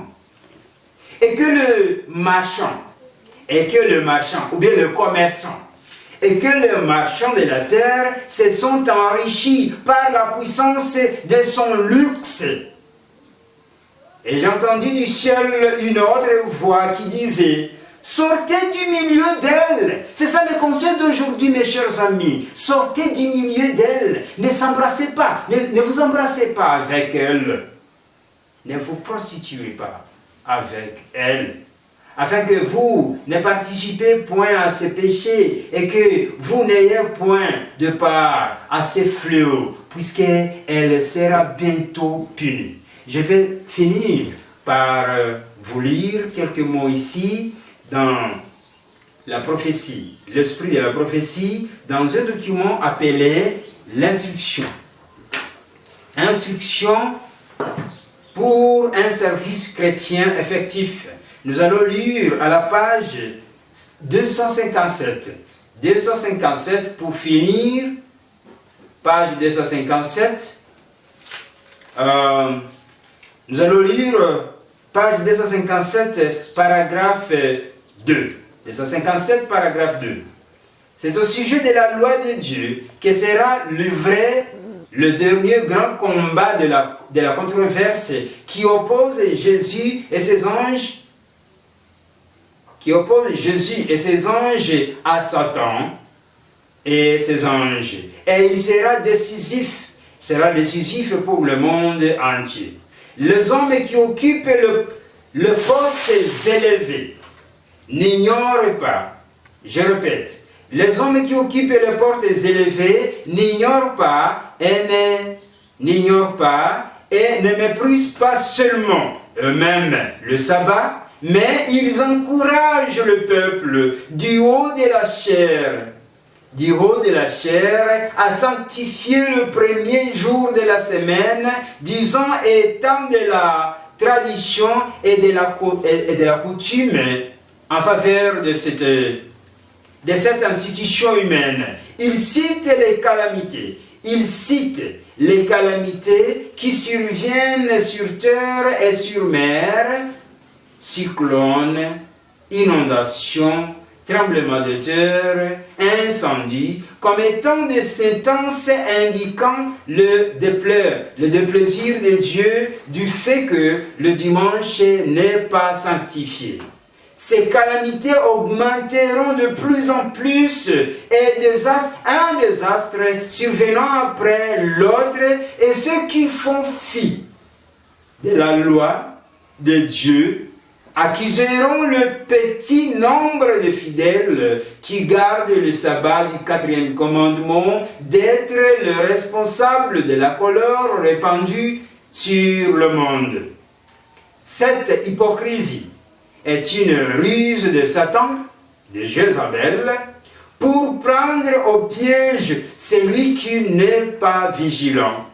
et que le marchand, ou bien le commerçant, et que les marchands de la terre se sont enrichis par la puissance de son luxe. Et j'ai entendu du ciel une autre voix qui disait, sortez du milieu d'elle. C'est ça le conseil d'aujourd'hui, mes chers amis. Sortez du milieu d'elle. Ne s'embrassez pas. Ne vous embrassez pas avec elle. Ne vous prostituez pas avec elle. Afin que vous ne participez point à ses péchés et que vous n'ayez point de part à ses fléaux, puisqu'elle sera bientôt punie. Je vais finir par vous lire quelques mots ici dans la prophétie, l'esprit de la prophétie, dans un document appelé l'instruction. Instruction pour un service chrétien effectif. Nous allons lire à la page 257. 257 pour finir. Page 257. Nous allons lire page 257, paragraphe 2. 257, paragraphe 2. C'est au sujet de la loi de Dieu que sera livré le dernier grand combat de la controverse qui oppose Jésus et ses anges à Satan et ses anges. Et il sera décisif pour le monde entier. Les hommes qui occupent le poste élevé n'ignorent pas, je répète, les hommes qui occupent les postes élevés n'ignorent pas et ne méprisent pas seulement eux-mêmes le sabbat, mais ils encouragent le peuple du haut de la chair à sanctifier le premier jour de la semaine, disant étant de la tradition et de la coutume en faveur de cette institution humaine. Il cite les calamités qui surviennent sur terre et sur mer, cyclones, inondations, tremblements de terre, incendies, comme étant des sentences indiquant le déplaisir de Dieu du fait que le dimanche n'est pas sanctifié. Ces calamités augmenteront de plus en plus et un désastre survenant après l'autre, et ceux qui font fi de la loi de Dieu accuseront le petit nombre de fidèles qui gardent le sabbat du 4e commandement d'être le responsable de la colère répandue sur le monde. Cette hypocrisie est une ruse de Satan, de Jézabel, pour prendre au piège celui qui n'est pas vigilant.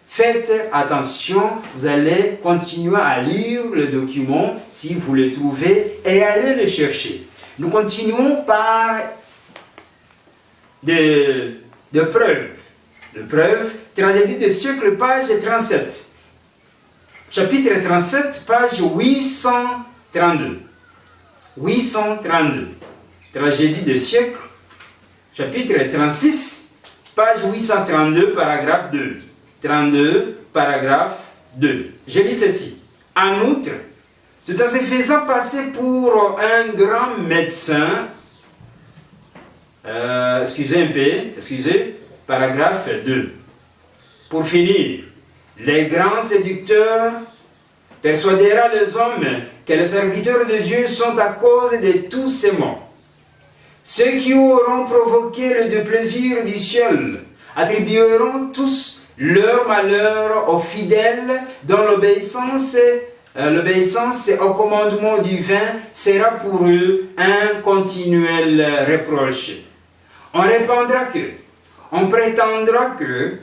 Faites attention, vous allez continuer à lire le document si vous le trouvez et allez le chercher. Nous continuons par de preuves. Tragédie des siècles, page 37. Chapitre 37, page 832. 832. Tragédie des siècles, chapitre 36, page 832, paragraphe 2. 32, paragraphe 2. Je lis ceci. En outre, tout en se faisant passer pour un grand médecin, paragraphe 2. Pour finir, les grands séducteurs persuadera les hommes que les serviteurs de Dieu sont à cause de tous ces maux. Ceux qui auront provoqué le déplaisir du ciel attribueront tous leur malheur aux fidèles dont l'obéissance au commandement divin sera pour eux un continuel reproche. On prétendra que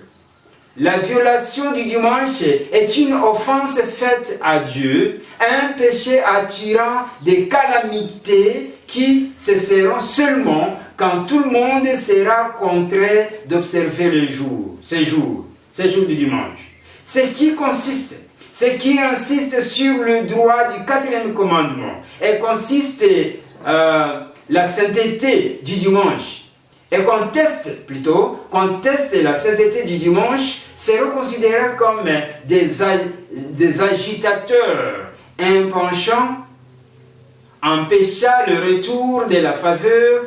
la violation du dimanche est une offense faite à Dieu, un péché attirant des calamités qui cesseront seulement quand tout le monde sera contraint d'observer ces jours du dimanche. Ce qui insiste sur le droit du 4e commandement et consiste la sainteté du dimanche et contestent la sainteté du dimanche seront considérés comme des agitateurs, un penchant empêcha le retour de la faveur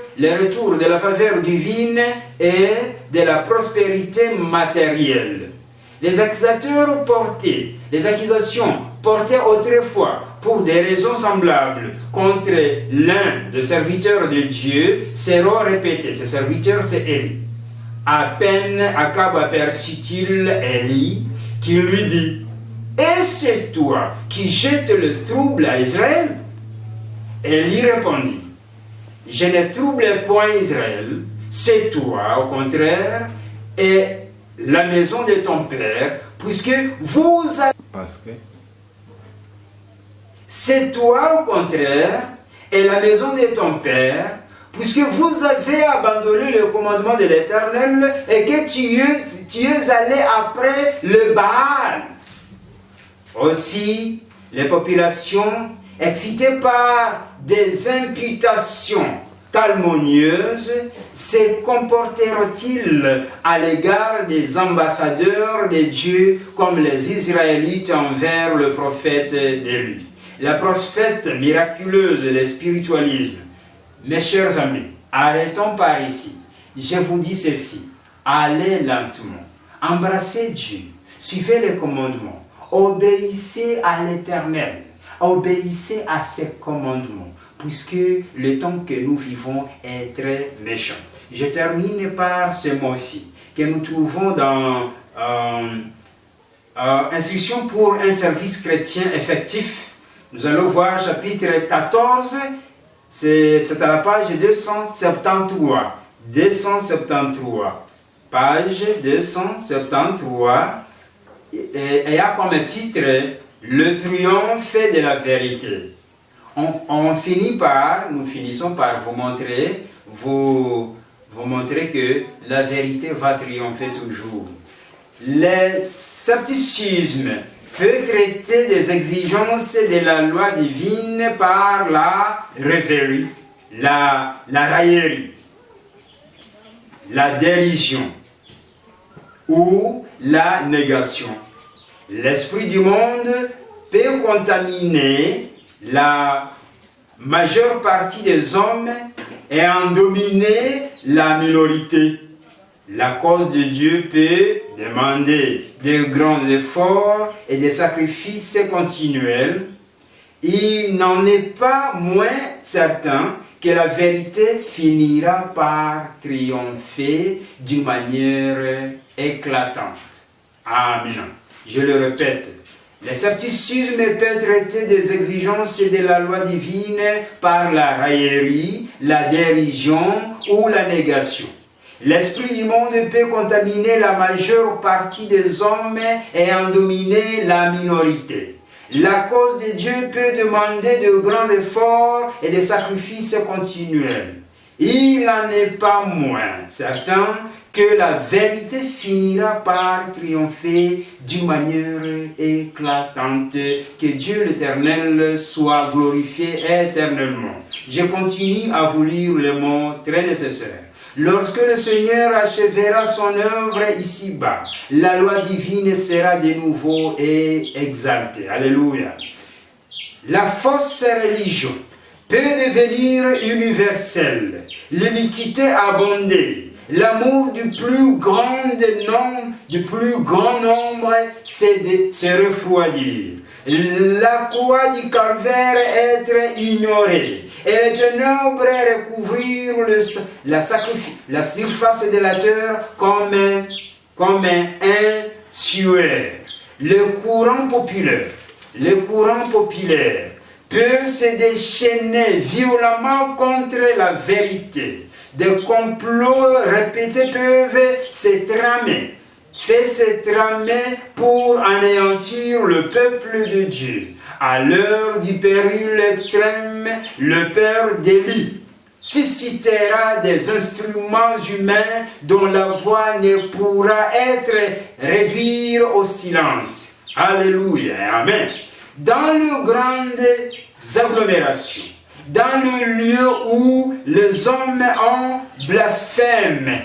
divine et de la prospérité matérielle. Les accusations portées autrefois pour des raisons semblables contre l'un des serviteurs de Dieu seront répétées. Ce serviteur, c'est Élie. À peine Akab aperçut-il Élie qui lui dit « Est-ce toi qui jettes le trouble à Israël ?» Élie répondit « Je ne trouble point Israël, c'est toi, au contraire, et la maison de ton père, puisque vous avez... » C'est toi, au contraire, et la maison de ton père, puisque vous avez abandonné le commandement de l'Éternel et que tu es allé après le Baal. Aussi, les populations, excitées par des imputations calomnieuses, se comporteront-ils à l'égard des ambassadeurs de Dieu comme les Israélites envers le prophète d'élu. La prophète miraculeuse et le spiritualisme. Mes chers amis, arrêtons par ici. Je vous dis ceci, allez lentement, embrassez Dieu, suivez les commandements, obéissez à l'Éternel, obéissez à ses commandements, puisque le temps que nous vivons est très méchant. Je termine par ce mot-ci, que nous trouvons dans Instruction pour un service chrétien effectif. Nous allons voir chapitre 14, c'est à la page 273. 273. Page 273. Et a comme titre Le triomphe de la vérité. Nous finissons par vous montrer que la vérité va triompher toujours. Le scepticisme peut traiter des exigences de la loi divine par la rêverie, la raillerie, la dérision ou la négation. L'esprit du monde peut contaminer la majeure partie des hommes et en dominer la minorité. La cause de Dieu peut demander de grands efforts et des sacrifices continuels. Il n'en est pas moins certain que la vérité finira par triompher d'une manière éclatante. Amen. Je le répète, le scepticisme peut traiter des exigences de la loi divine par la raillerie, la dérision ou la négation. L'esprit du monde peut contaminer la majeure partie des hommes et en dominer la minorité. La cause de Dieu peut demander de grands efforts et des sacrifices continuels. Il n'en est pas moins certain que la vérité finira par triompher d'une manière éclatante. Que Dieu l'Éternel soit glorifié éternellement. Je continue à vous lire les mots très nécessaires. Lorsque le Seigneur achèvera son œuvre ici-bas, la loi divine sera de nouveau exaltée. Alléluia. La fausse religion peut devenir universelle, l'iniquité abonder, l'amour du plus grand nombre se refroidir, la croix du calvaire être ignorée, et les ténèbres recouvrir la surface de la terre comme un suaire. Le courant populaire peut se déchaîner violemment contre la vérité. Des complots répétés peuvent se tramer pour anéantir le peuple de Dieu. À l'heure du péril extrême, le père d'Élie suscitera des instruments humains dont la voix ne pourra être réduite au silence. Alléluia, amen. Dans les grandes agglomérations, dans le lieu où les hommes ont blasphémé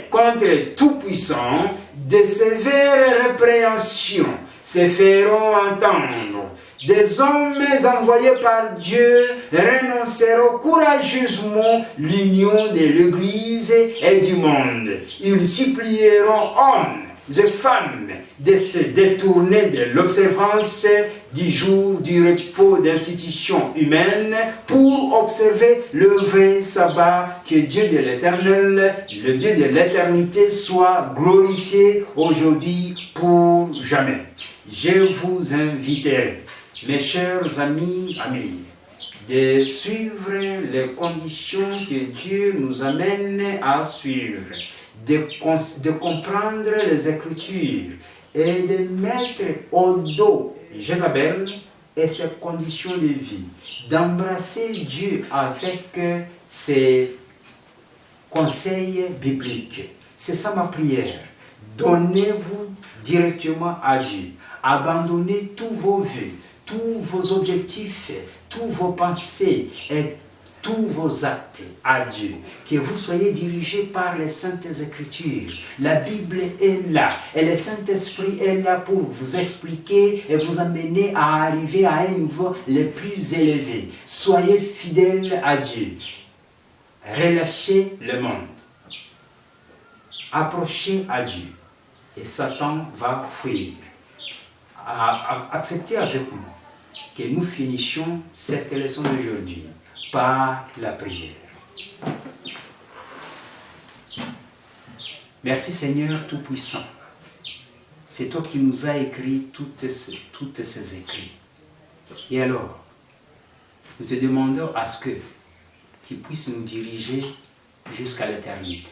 contre le Tout-Puissant, de sévères répréhensions se feront entendre. Des hommes envoyés par Dieu renonceront courageusement l'union de l'Église et du monde. Ils supplieront hommes et femmes de se détourner de l'observance du jour du repos d'institutions humaines pour observer le vrai sabbat. Que Dieu de l'Éternel, le Dieu de l'éternité, soit glorifié aujourd'hui pour jamais. Je vous inviterai, mes chers amis, de suivre les conditions que Dieu nous amène à suivre, de comprendre les Écritures et de mettre au dos Jézabel et ses conditions de vie, d'embrasser Dieu avec ses conseils bibliques. C'est ça ma prière. Donnez-vous directement à Dieu. Abandonnez tous vos vœux, tous vos objectifs, tous vos pensées et tous vos actes à Dieu. Que vous soyez dirigés par les Saintes Écritures. La Bible est là et le Saint-Esprit est là pour vous expliquer et vous amener à arriver à un niveau le plus élevé. Soyez fidèles à Dieu. Relâchez le monde. Approchez à Dieu et Satan va fuir. Acceptez avec nous que nous finissions cette leçon d'aujourd'hui par la prière. Merci Seigneur Tout-Puissant. C'est toi qui nous as écrit toutes ces écrits. Et alors, nous te demandons à ce que tu puisses nous diriger jusqu'à l'éternité.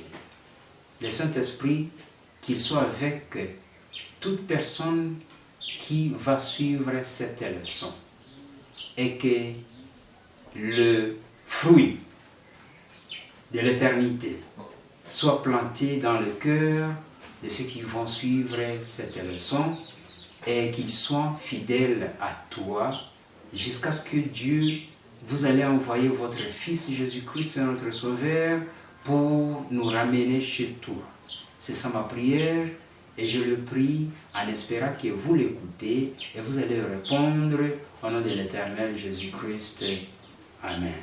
Le Saint-Esprit, qu'il soit avec toute personne qui va suivre cette leçon et que le fruit de l'éternité soit planté dans le cœur de ceux qui vont suivre cette leçon et qu'ils soient fidèles à toi jusqu'à ce que Dieu vous allez envoyer votre Fils Jésus-Christ, notre Sauveur, pour nous ramener chez toi. C'est ça ma prière. Et je le prie en espérant que vous l'écoutez et vous allez répondre au nom de l'Éternel Jésus-Christ. Amen.